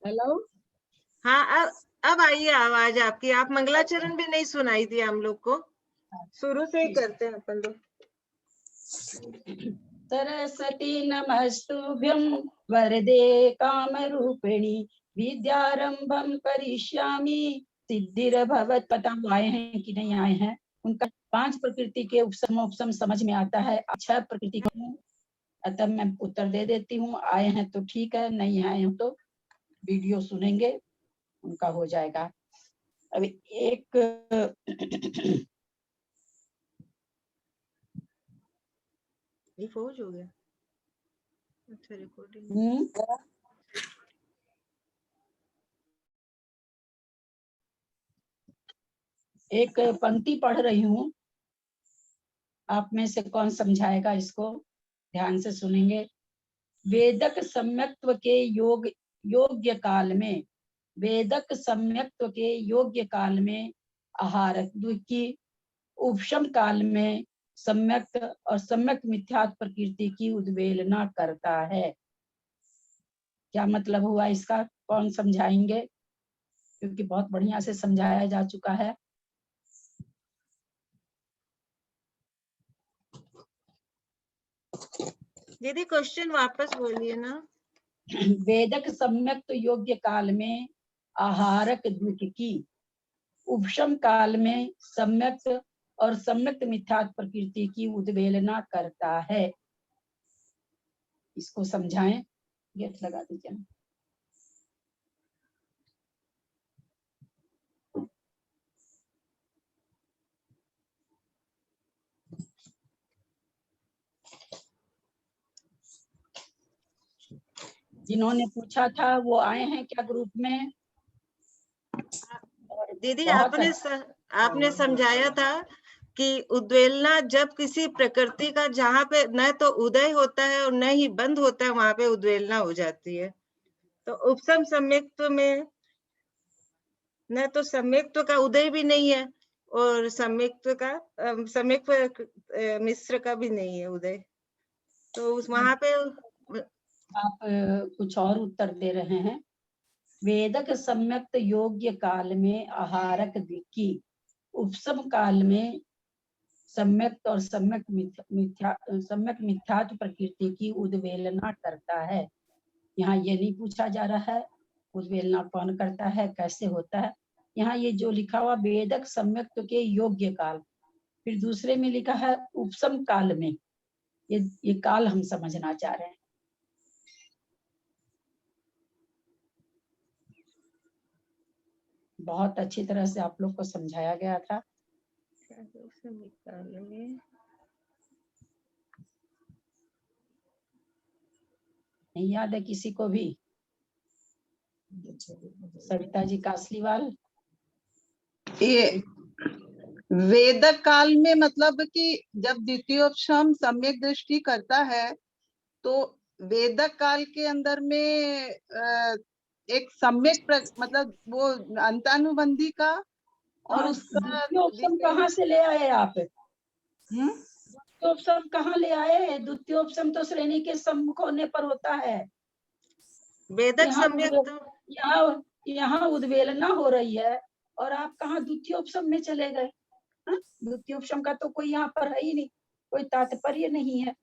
Hello. हाँ, अब आई है आवाज आपकी। आप मंगलाचरण भी नहीं सुनाई थी हम लोग को। शुरू से ही करते हैं अपन लोग। सरस्वती नमस्तुभ्यं वरदे कामरूपिणी विद्यारंभम करिष्यामि सिद्धिर्भवत्। पता आए हैं कि नहीं आए हैं? उनका 5 प्रकृति के उपसम समझ में आता है। 6 प्रकृति के, अतः मैं उत्तर दे देती हूँ। आए हैं तो ठीक है, नहीं आए हैं तो वीडियो सुनेंगे, उनका हो जाएगा। अभी एक रिपोर्ट हो गया। अच्छा, रिकॉर्डिंग। एक पंक्ति पढ़ रही हूँ, आप में से कौन समझाएगा इसको? ध्यान से सुनेंगे। वेदक सम्यक्त्व के योग्य काल में, वेदक सम्यक्त्व के योग्य काल में आहार की, उपशम काल में सम्यक्त और सम्यक मिथ्यात्व प्रकृति की उद्वेलना करता है। क्या मतलब हुआ इसका? कौन समझाएंगे? क्योंकि बहुत बढ़िया से समझाया जा चुका है। दीदी क्वेश्चन वापस बोलिए ना। वेदक सम्यक्त योग्य काल में आहारक दुख की, उपशम काल में सम्यक्त और सम्यक्त मिथ्यात्व प्रकृति की उद्वेलना करता है। इसको समझाएं। गेट लगा दीजिए। जिन्होंने पूछा था वो आए हैं क्या ग्रुप में? दीदी आपने समझाया था कि उद्वेलना जब किसी प्रकृति का, जहाँ पे न तो उदय होता है और न ही बंद होता है, वहां पे उद्वेलना हो जाती है। तो उपसम सम्यक्त्व में न तो सम्यक्त्व का उदय भी नहीं है और सम्यक्त्व मिश्र का भी नहीं है उदय। तो उस वहां पे आप कुछ और उत्तर दे रहे हैं। वेदक सम्यक्त योग्य काल में आहारक की, उपसम काल में सम्यक्त और सम्यक मिथ्यात्व प्रकृति की उद्वेलना करता है। यहाँ ये नहीं पूछा जा रहा है उद्वेलना कौन करता है, कैसे होता है। यहाँ ये जो लिखा हुआ वेदक सम्यक्त के योग्य काल, फिर दूसरे में लिखा है उपसम काल में। ये काल हम समझना चाह रहे हैं। बहुत अच्छी तरह से आप लोग को समझाया गया था। नहीं याद है किसी को भी? सविता जी कासलीवाल। ये वेदक काल में मतलब कि जब द्वितीयोपशम सम्यक दृष्टि करता है तो वेदक काल के अंदर में एक सम्यक मतलब वो अंतानुबंधी का और उसका द्वितीयोपशम कहाँ से ले आए आप? द्वितीयोपशम कहाँ ले आए? द्वितीयोपशम तो श्रेणी के सम्मुख होने पर होता है। वेदक सम्यक यहाँ उद्वेलना हो रही है और आप कहाँ द्वितीयोपशम में चले गए? द्वितीयोपशम का तो कोई यहाँ पर है ही नहीं, कोई तात्पर्य नहीं है।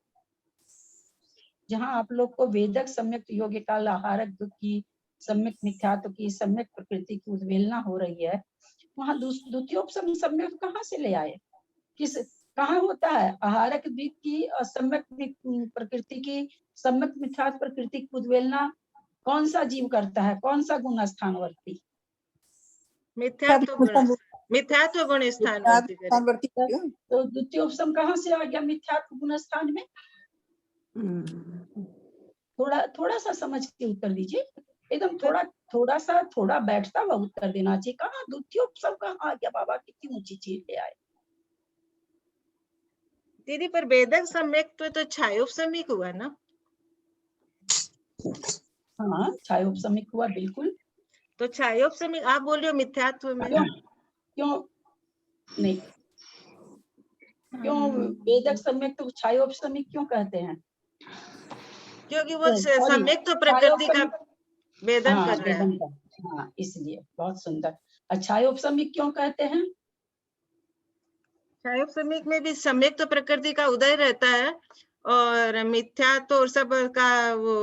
जहाँ आप लोग को वेदक सम्यक योग्य काल आहारक दुख की, सम्यक मिथ्यात्व की, सम्यक प्रकृति की उद्वेलना हो रही है, वहाँ द्वितीयोपशम सम्यक कहाँ से ले आए? कहाँ होता है आहारक द्वीप की और सम्यक प्रकृति की, सम्यक मिथ्यात्व प्रकृति की उद्वेलना? कौन सा जीव करता है? कौन सा गुण स्थानवर्ती? मिथ्यात्व गुण स्थानवर्ती। तो द्वितीयोपशम कहाँ से आ गया मिथ्यात्व गुण स्थान में? थोड़ा सा समझ के उत्तर दीजिए। एकदम थोड़ा बैठता हुआ उत्तर देना चाहिए। कहाँ द्वितीयोपशम कहाँ आ गया? बाबा कितनी ऊंची चीज ले आए। दीदी पर वेदक सम्यक तो छायोपशमिक हुआ ना? हाँ, छायोपशमिक हुआ बिल्कुल। तो छायोपशमिक आप बोल रहे हो मिथ्यात्व में? क्यों नहीं? क्यों वेदक सम्यक तो छायोपशमिक क्यों कहते हैं? क्योंकि वो सम्यक तो प्रकृति का वेदन हाँ कर रहा है। वेदन का, हाँ इसलिए बहुत सुंदर। छायोपसमिक क्यों कहते हैं? छायोपसमिक में भी सम्यक तो प्रकृति का उदय रहता है, और मिथ्या तो सब का वो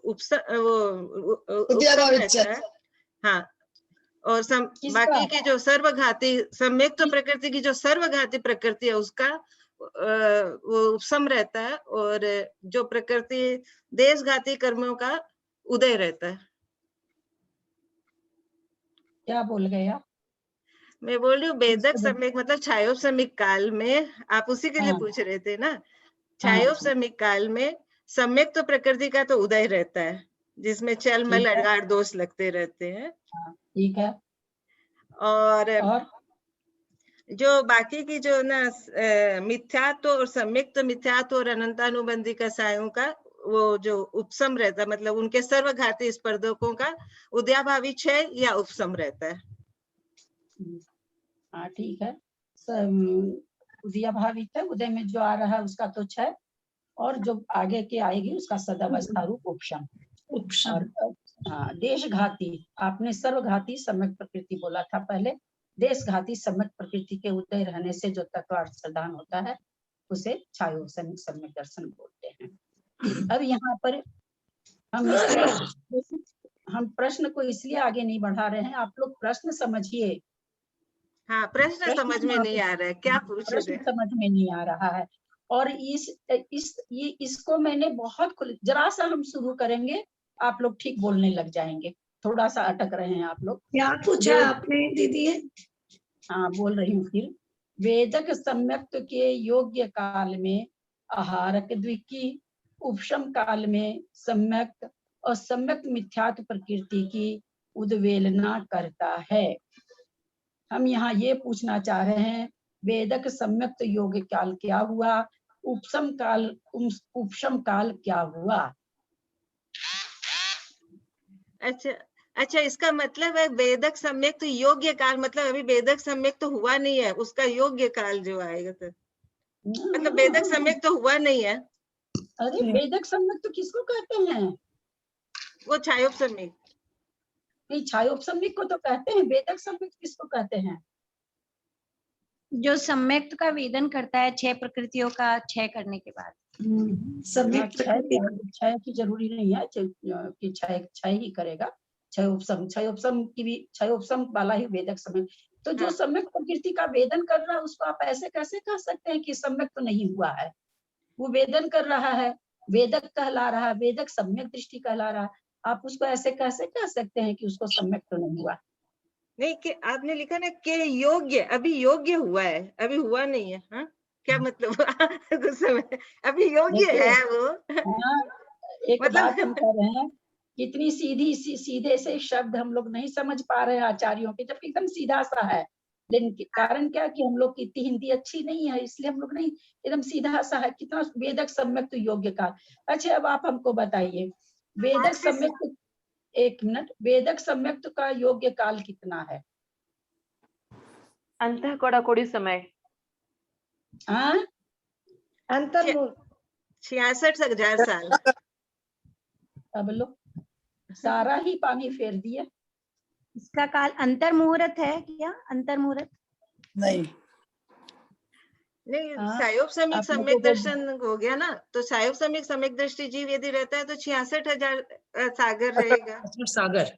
उपसम रहता है। हाँ, और किसका? बाकी की जो सर्वघाती सम्यक तो प्रकृति की जो सर्वघाती प्रकृति है उसका वो उपसम रहता है, और जो प्रकृति देशघाती कर्मों का उदय रहता है। क्या बोल गए आप? मैं बोल रही हूँ वेदक किसको बोल- सम्यक मतलब छायोपसमिक काल में, आप उसी के लिए हाँ पूछ रहे थे ना। हाँ छायोपसमिक काल में सम्यक तो प्रकृति का तो उदय रहता है, जिसमें चल मल ठीक है, अड़गाड़ दोष लगते रहते हैं, हाँ ठीक है। और और जो बाकी की जो ना मिथ्यात्व और सम्यक्त मिथ्यात्व और अनंतानुबंधी का सायों का वो जो उपसम रहता है, मतलब उनके सर्वघाती स्पर्धकों का उदयाभावी क्षय या उपसम रहता है। हाँ ठीक है। उदय भावित है, उदय में जो आ रहा है उसका तो क्षय, और जो आगे के आएगी उसका सदावस्था रूप उपशम। और हाँ देशघाती, आपने सर्वघाती सम्यक प्रकृति बोला था पहले। देशघाती सम्यक प्रकृति के उदय रहने से जो तत्वार्थ प्रदान होता है उसे छायोपसमिक सम्यक दर्शन बोलते हैं। अब यहाँ पर हम प्रश्न को इसलिए आगे नहीं बढ़ा रहे हैं, आप लोग प्रश्न समझिए। हाँ, प्रश्न समझ में नहीं आ रहा है, क्या पूछ रहे प्रश्न थे? समझ में नहीं आ रहा है। और इसको मैंने बहुत जरा सा हम शुरू करेंगे, आप लोग ठीक बोलने लग जाएंगे। थोड़ा सा अटक रहे हैं आप लोग। क्या पूछा आपने दीदी? हाँ बोल रही हूँ फिर। वेदक सम्यक्त के योग्य काल में आहारक द्विकी, उपशम काल में सम्यक्त और सम्यक्त मिथ्यात्व प्रकृति की उद्वेलना करता है। हम यहाँ ये पूछना चाह रहे हैं, वेदक सम्यक्त योग काल क्या हुआ, उपशम काल क्या हुआ? अच्छा अच्छा, इसका मतलब है वेदक सम्यक तो योग्य काल, मतलब अभी वेदक सम्यक तो हुआ नहीं है, उसका योग्य काल जो आएगा, तो मतलब वेदक सम्यक तो हुआ नहीं है, अरे वेदक सम्यक्त तो किसको कहते हैं? वो छायोपसमिक। नहीं, छायोपसमिक को तो कहते हैं, वेदक सम्यक्त किसको कहते हैं? जो सम्यक्त का वेदन करता है 6 प्रकृतियों का क्षय करने के बाद। सम्यक प्रकृति क्षय की जरूरी नहीं है कि क्षय ही करेगा। क्षयोपसम की भी, क्षयोपसम वाला ही वेदक सम्यक। तो जो हाँ। सम्यक प्रकृति का वेदन कर रहा है उसको आप ऐसे कैसे कह सकते हैं कि सम्यक तो नहीं हुआ है? वो वेदन कर रहा है, वेदक कहला रहा है, वेदक सम्यक दृष्टि कहला रहा है। आप उसको ऐसे कैसे कह सकते हैं कि उसको सम्यक तो नहीं हुआ? नहीं, कि आपने लिखा ना कि योग्य, अभी योग्य हुआ है, अभी हुआ नहीं है। हाँ, क्या मतलब? गुस्से में, अभी योग्य देखिए, है वो। हाँ, एक मतलब बात हम कह रहे हैं, कितनी सीधे से शब्द हम लोग नहीं समझ पा रहे हैं आचार्यों के, जबकि एकदम सीधा सा है। लेकिन कारण क्या कि हम लोग की इतनी हिंदी अच्छी नहीं है, इसलिए हम लोग नहीं, एकदम सीधा सा है। कितना वेदक सम्यक तो योग्य काल। अच्छा अब आप हमको बताइए, वेदक सम्यक, एक मिनट, वेदक सम्यक का योग्य काल कितना है? अंतः कोड़ाकोड़ी समय। हाँ, अंतर 66,000 साल। अब लो सारा ही पानी फेर दिया। इसका काल अंतर मुहूर्त है क्या? अंतर मुहूर्त नहीं, नहीं, हाँ, सायोपसमिक आप लोगों सम्यक को दर्शन हो गया ना, तो सायोपसमिक सम्यक दृष्टि जीव यदि रहता है तो 66,000 सागर रहेगा। सागर।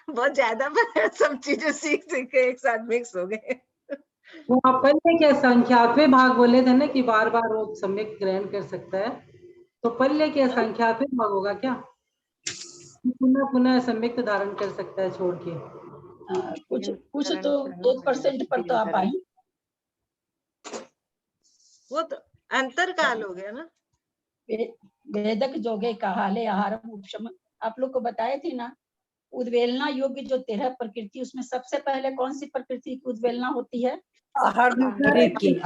बहुत ज्यादा सब चीजें सीख के एक साथ मिक्स हो गए। वहाँ पल्ले के संख्यात्मक भाग बोले थे ना कि बार बार वो सम्यक ग्रहण कर सकता है, तो पल्ले के संख्यात्मक भाग होगा क्या? पुनः पुनः सम्यक धारण कर सकता है छोड़ के। कुछ तो 1% पर तो आप आई। वो तो अंतर काल हो गया ना। वेदक जोगे कहाले आहारम उपशम, आप लोग को बताए थे ना, उद्वेलना योग्य जो 13 प्रकृति, उसमें सबसे पहले कौन सी प्रकृति की उद्वेलना होती है? आहारक की। क्योंकि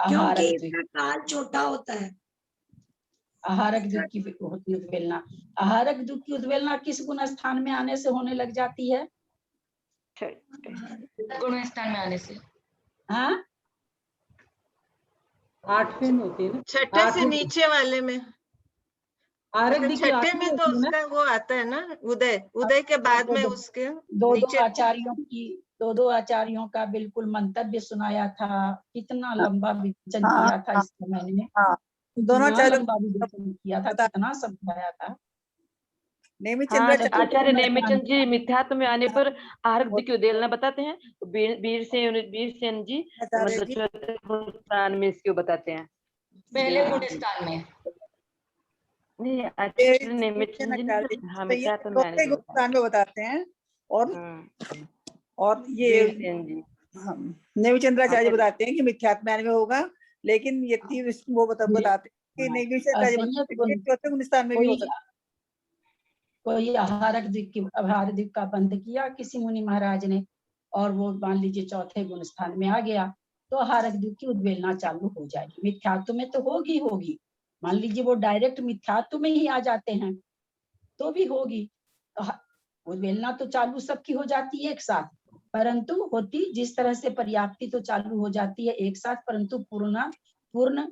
आहारक इसका काल छोटा होता है। आहारक दुख की होती है उद्वेलना। आहारक दुख की उद्वेलना किस गुण स्थान में आने से होने लग जाती है? गुण स्थान में आने से। हाँ, 8वें में होती है ना, छठे से 8वें नीचे वाले में, आरक मतलब दिक्की छठे 8वें में तो होती है ना। उसका वो आता है ना, उदय, उदय के बाद में दो उसके दो नीचे आचार्यों का बिल्कुल मंतव्य सुनाया था, कितना लंबा विवेचन हाँ, किया था हाँ, इस समय मैंने, हाँ, दोनों कितना आचार्यों लंबा विवेचन किया था, बता कितना समझाया था। नेमित हाँ, चंद्राचार्य आचार्य नेमिचंद जी मिथ्यात्व में आने पर आर्ग दिक्की उद्वेलना बताते हैं। वीर सेन जी आचार्य मतलब जी चौथे गुणस्थान में इसको बताते हैं। पहले हाँ। गुण स्थान में। नहीं, आचार्य नेमिचंद जी आचार्य ने हाँ तो ये मिथ्यात्व में आने चौथे पर बताया। गुणस्थान में बताते हैं। और हाँ, ये वीर सेन जी हम नेमित चंद्राचार्य आचार्य बताते हैं कि मिथ्यात्म में होगा, लेकिन ये तीर वो बताते हैं कि नेमित चंद्राचार्य असंयत बताते हैं गुण, कि चौथे गुणस्थान में भी हो सकता कोई आहारक द्वीप का बंद किया किसी मुनि महाराज ने, और वो मान लीजिए चौथे गुण स्थान में आ गया, तो आहारक द्वीप की उद्वेलना चालू हो जाएगी। मिथ्यात्व में तो होगी, मान लीजिए वो डायरेक्ट मिथ्यात्व में ही आ जाते हैं तो भी होगी, उद्वेलना तो चालू सबकी हो जाती है एक साथ, परंतु होती जिस तरह से पर्याप्ति तो चालू हो जाती है एक साथ, परंतु पूर्ण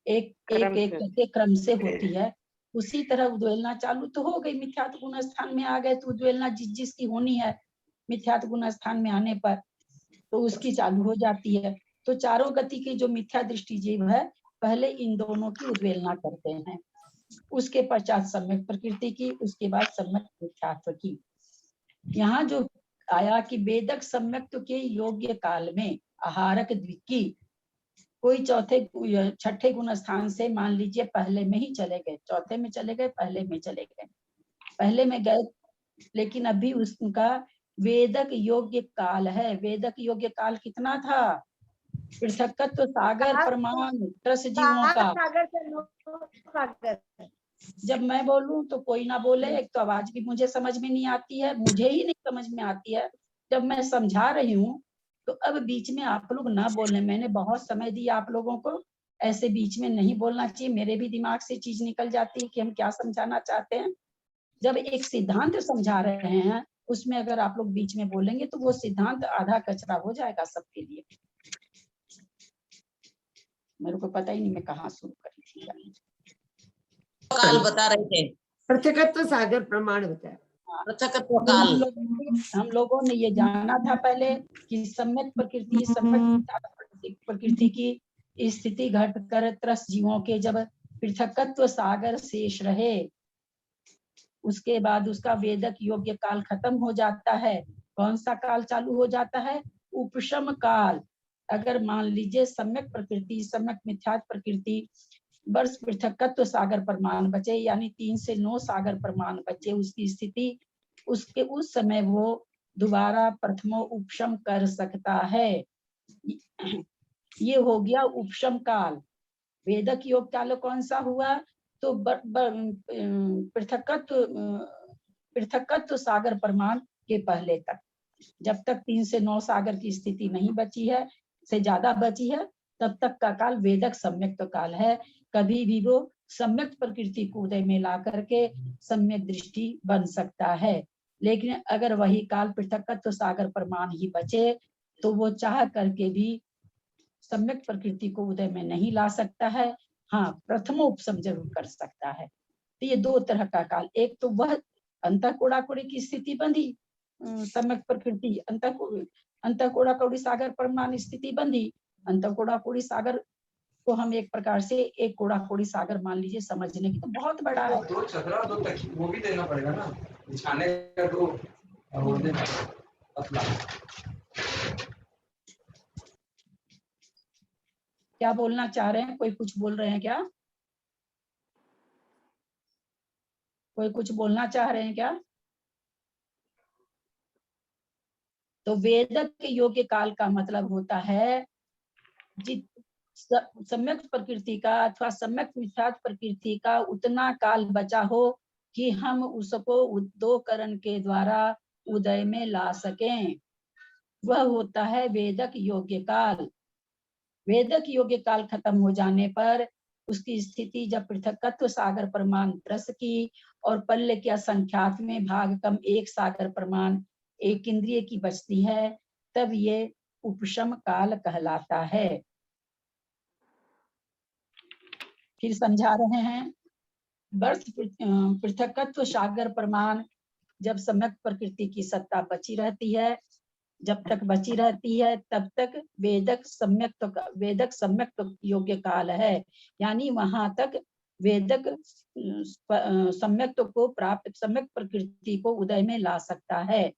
एक क्रम एक से। एक क्रम से होती है। उसी तरह उद्वेलना चालू तो हो गई, मिथ्यात्व गुण स्थान में आ गए तो उद्वेलना जिसकी होनी है मिथ्यात्व गुण स्थान में आने पर तो उसकी चालू हो जाती है। तो चारों गति की जो मिथ्या दृष्टि जीव है पहले इन दोनों की उद्वेलना करते हैं, उसके पश्चात सम्यक प्रकृति की, उसके बाद सम्यक मिथ्यात्व की। यहाँ जो आया कि वेदक सम्यक्त्व के योग्य काल में आहारक द्विकी कोई छठे गुण स्थान से मान लीजिए पहले में ही चले गए, चौथे में चले गए, पहले में चले गए, पहले में गए, लेकिन अभी उसका वेदक योग्य काल है। वेदक योग्य काल कितना था? पृथकत्व सागर प्रमाण 10 जीवों का। सागर से 9 सागर। जब मैं बोलूं तो कोई ना बोले, एक तो आवाज भी मुझे समझ में नहीं आती है, मुझे ही नहीं समझ में आती है जब मैं समझा रही हूँ, तो अब बीच में आप लोग ना बोले। मैंने बहुत समय दिया आप लोगों को, ऐसे बीच में नहीं बोलना चाहिए, मेरे भी दिमाग से चीज निकल जाती है कि हम क्या समझाना चाहते हैं। जब एक सिद्धांत समझा रहे हैं उसमें अगर आप लोग बीच में बोलेंगे तो वो सिद्धांत आधा कचरा हो जाएगा सबके लिए। मेरे को पता ही नहीं मैं कहाँ शुरू करी थी। काल बता रहे थे, पृथकत्व सागर प्रमाण बताया। पृथकत्व काल। हम लोगों ने ये जाना था पहले कि सम्यक प्रकृति सम्यक प्रकृति की स्थिति घटकर 13 जीवों के जब पृथकत्व सागर शेष रहे, उसके बाद उसका वेदक योग्य काल खत्म हो जाता है। कौन सा काल चालू हो जाता है? उपशम काल। अगर मान लीजिए सम्यक प्रकृति सम्यक मिथ्यात्व प्रकृति वर्ष पृथकत्व सागर प्रमाण बचे, यानी 3 से 9 सागर प्रमाण बचे, उसकी स्थिति उसके उस समय वो दोबारा प्रथमो उपशम कर सकता है। ये हो गया उपशम काल। वेदक योग काल कौन सा हुआ? तो पृथकत्व सागर प्रमाण के पहले तक, जब तक 3 से 9 सागर की स्थिति नहीं बची है, से ज्यादा बची है, तब तक का काल वेदक सम्यक काल है। कभी भी वो सम्यक प्रकृति को उदय में ला करके सम्यक दृष्टि बन सकता है। लेकिन अगर वही काल पृथकत्व सागर प्रमाण ही बचे तो वो चाह करके भी सम्यक प्रकृति को उदय में नहीं ला सकता है। हाँ, प्रथमोपशम जरूर कर सकता है। तो ये 2 तरह का काल, एक तो वह अंतःकोड़ाकोड़ी की स्थिति बंधी, सम्यक प्रकृति अंतःकोड़ाकोड़ी सागर प्रमाण स्थिति बंधी। अंतःकोड़ाकोड़ी सागर को हम एक प्रकार से एक कोड़ाकोड़ी सागर मान लीजिए, समझने की तो बहुत बड़ा है। 2 चदरा 2 तकिया वो भी देना पड़ेगा ना, बिछाने का 2 ओढ़ने का पतला। क्या बोलना चाह रहे हैं? कोई कुछ बोल रहे हैं क्या? कोई कुछ बोलना चाह रहे हैं क्या? तो वेदक के योग्य काल का मतलब होता है सम्यक प्रकृति का अथवा सम्यक मिथ्यात्व प्रकृति का उतना काल बचा हो कि हम उसको 2 करण के द्वारा उदय में ला सकें, वह होता है वेदक योग्य काल। वेदक योग्य काल खत्म हो जाने पर उसकी स्थिति जब पृथकत्व सागर प्रमाण 10 की और पल्ले के असंख्यात में भाग कम 1 सागर प्रमाण 1 इंद्रिय की बचती है, तब ये उपशम काल कहलाता है। फिर समझा रहे हैं बर्थ पृथकत्व सागर प्रमाण। जब सम्यक प्रकृति की सत्ता बची रहती है, जब तक बची रहती है तब तक वेदक सम्यक योग्य काल है। यानी वहां तक वेदक सम्यक को प्राप्त सम्यक प्रकृति को उदय में ला सकता है।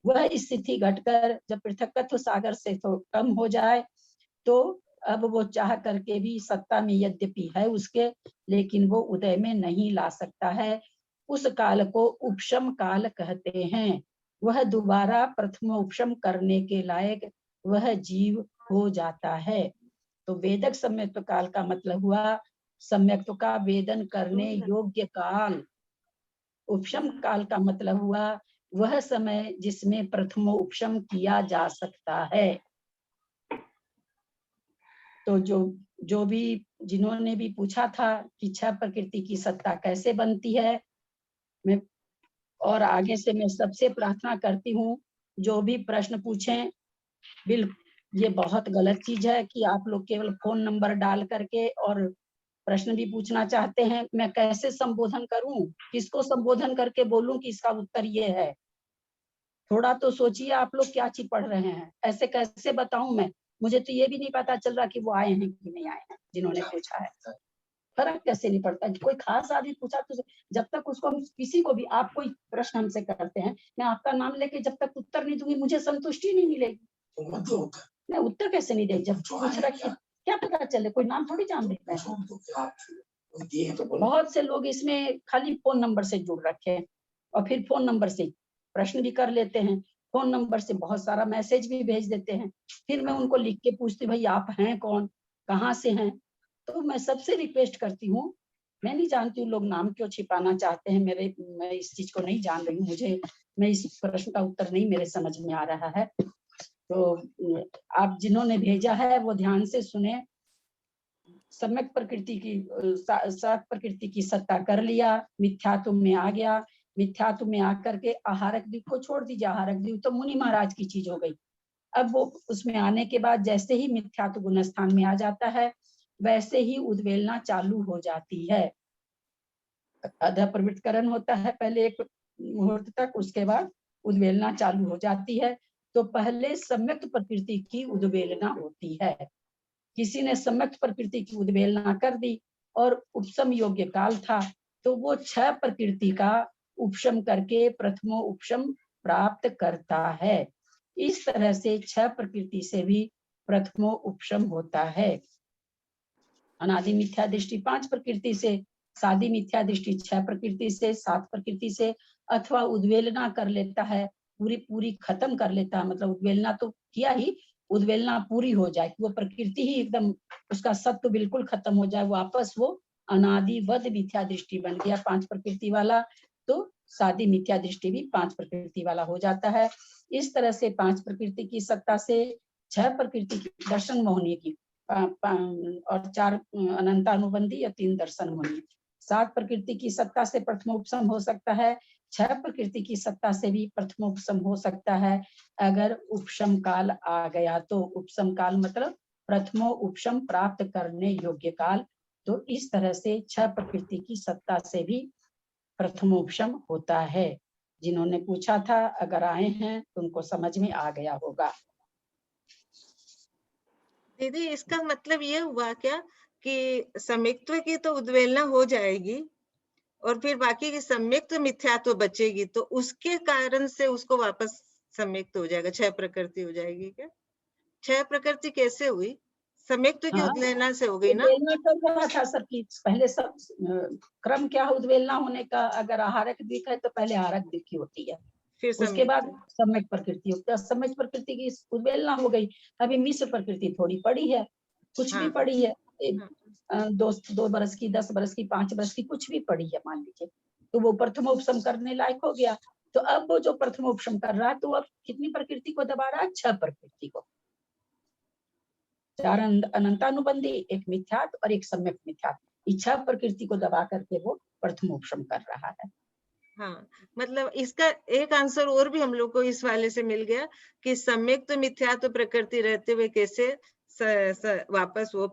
वह स्थिति घटकर जब पृथकत्व सागर से तो कम हो जाए तो अब वो चाह करके भी सत्ता में यद्यपि है उसके, लेकिन वो उदय में नहीं ला सकता है। उस काल को उपशम काल कहते हैं। वह दोबारा प्रथमोपशम करने के लायक वह जीव हो जाता है। तो वेदक सम्यक्त्व काल का मतलब हुआ सम्यक्त्व का वेदन करने योग्य काल। उपशम काल का मतलब हुआ वह समय जिसमें प्रथमोपशम किया जा सकता है। तो जो भी जिन्होंने भी पूछा था कि छह प्रकृति की सत्ता कैसे बनती है, मैं और आगे से मैं सबसे प्रार्थना करती हूँ जो भी प्रश्न पूछें, ये बहुत गलत चीज है कि आप लोग केवल फोन नंबर डाल करके और प्रश्न भी पूछना चाहते हैं। मैं कैसे संबोधन करूं, किसको संबोधन करके बोलूं कि इसका उत्तर ये है? थोड़ा तो सोचिए आप लोग क्या चीज पढ़ रहे हैं, ऐसे कैसे बताऊं मैं? मुझे तो ये भी नहीं पता चल रहा कि वो आए हैं कि नहीं आए हैं जिन्होंने पूछा है। फर्क कैसे नहीं पड़ता? कोई खास आदमी पूछा तो जब तक उसको हम किसी को भी, आप कोई प्रश्न हमसे करते हैं, मैं आपका नाम लेके जब तक उत्तर नहीं दूंगी मुझे संतुष्टि नहीं मिलेगी। मैं उत्तर कैसे नहीं दे? जब पूछ रखी क्या पता चले, कोई नाम थोड़ी जान देता है। तो बहुत से लोग इसमें खाली फोन नंबर से जुड़ रखे हैं और फिर फोन नंबर से प्रश्न भी कर लेते हैं, फोन नंबर से बहुत सारा मैसेज भी भेज देते हैं। फिर मैं उनको लिख के पूछती भाई आप हैं कौन, कहाँ से हैं? तो मैं सबसे रिक्वेस्ट करती हूँ, मैं नहीं जानती हूँ लोग नाम क्यों छिपाना चाहते हैं मेरे, मैं इस चीज को नहीं जान रही हूँ। मैं इस प्रश्न का उत्तर नहीं मेरे समझ में आ रहा है। तो आप जिन्होंने भेजा है वो ध्यान से सुने। सम्यक प्रकृति की सात प्रकृति की सत्ता कर लिया, मिथ्यात्व में आ गया, मिथ्यात्व में आकर के आहारक द्वीप को छोड़ दीजिए। आहारक द्वीप तो मुनि महाराज की चीज हो गई। अब वो उसमें आने के बाद जैसे ही मिथ्यात्व गुण स्थान में आ जाता है वैसे ही उद्वेलना चालू हो जाती है। अध प्रवृत्तकरण होता है पहले एक मुहूर्त तक, उसके बाद उद्वेलना चालू हो जाती है। तो पहले सम्यक प्रकृति की उद्वेलना होती है। किसी ने सम्यक प्रकृति की उद्वेलना कर दी और उपशम योग्य काल था तो वो छह प्रकृति का उपशम करके प्रथमो उपशम प्राप्त करता है। इस तरह से छह प्रकृति से भी प्रथमो उपशम होता है। अनादि मिथ्या दृष्टि पांच प्रकृति से, सादी मिथ्या दृष्टि छह प्रकृति से, सात प्रकृति से, अथवा उद्वेलना कर लेता है, पूरी खत्म कर लेता है। मतलब उद्वेलना तो किया ही, उद्वेलना पूरी हो जाए, वो प्रकृति ही एकदम उसका सत्व बिल्कुल खत्म हो जाए, वापस वो अनादिवद मिथ्या दृष्टि बन गया पांच प्रकृति वाला। तो सादी मिथ्या दृष्टि भी पांच प्रकृति वाला हो जाता है। इस तरह से पांच प्रकृति की सत्ता से छह प्रकृति की दर्शन मोहनी की और चार अनंतानुबंधी या तीन दर्शन मोहनी, सात प्रकृति की सत्ता से प्रथमोपशम हो सकता है। छह प्रकृति की सत्ता से भी प्रथमोपशम हो सकता है अगर उपशम काल आ गया तो। उपशम काल मतलब प्रथमो उपशम प्राप्त करने योग्य काल। तो इस तरह से छह प्रकृति की सत्ता से भी प्रथमोपशम होता है। जिन्होंने पूछा था अगर आए हैं तो उनको समझ में आ गया होगा। दीदी इसका मतलब ये हुआ क्या कि सम्यक्त्व की तो उद्वेलना हो जाएगी और फिर बाकी की सम्यक्त्व मिथ्यात्व बचेगी, तो उसके कारण से उसको वापस सम्यक्त्व हो जाएगा, छह प्रकृति हो जाएगी क्या? छह प्रकृति कैसे हुई? सम्यक्त्व की उद्वेलना से हो गई ना? उद्वेलना चल रहा था सबकी, पहले सब क्रम क्या है उद्वेलना होने का? अगर आहारक दिख है तो पहले आहारक दिखी होती है, फिर उसके बाद सम्यक प्रकृति होती है। सम्यक प्रकृति की उद्वेलना हो गई। अभी मिश्र प्रकृति थोड़ी पड़ी है, कुछ भी पड़ी है, 2 बरस की, 10 बरस की, 5 बरस की, कुछ भी पड़ी है मान लीजिए, तो वो प्रथमोपशम करने लायक हो गया। तो अब वो जो प्रथमोपशम कर रहा है तो अब कितनी प्रकृति को दबा रहा है? 6 प्रकृति को, 4 अनंतानुबंधी, एक मिथ्यात और एक सम्यक मिथ्यात, इच्छा प्रकृति को दबा करके वो प्रथमोपशम कर रहा है। हाँ, मतलब इसका एक आंसर और भी हम लोग को इस वाले से मिल गया कि सम्यक तो मिथ्यात्व प्रकृति रहते हुए कैसे वापस वो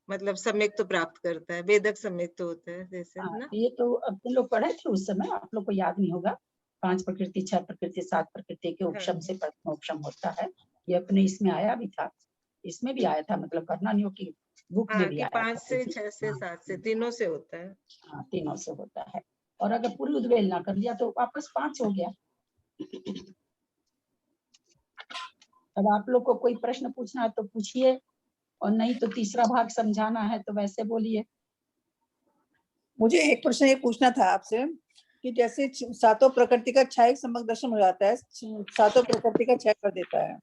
मतलब सम्यक तो प्राप्त करता है, वेदक सम्यक तो होता है जैसे, है ना? ये तो अब तुम लोग पढ़े थे उस समय, आप लोग को याद नहीं होगा। 5 प्रकृति, 6 प्रकृति, 7 प्रकृति के उपशम से प्रथम उपशम होता है। ये अपने इसमें आया भी था, इसमें भी आया था, मतलब कर्णानियों की बुक में हाँ, भी कि आया 5 था। से 6 से 7 से तीनों से होता है। हाँ, तीनों से होता है। और अगर पूरी उद्वेलना कर लिया तो वापस 5 हो गया। अब आप लोग को कोई प्रश्न पूछना है तो पूछिए, और नहीं तो तीसरा भाग समझाना है तो वैसे बोलिए। मुझे एक प्रश्न ये पूछना था आपसे कि जैसे सातों प्रकृति का क्षय समग्र दर्शन हो जाता है, सातों प्रकृति का क्षय कर देता है,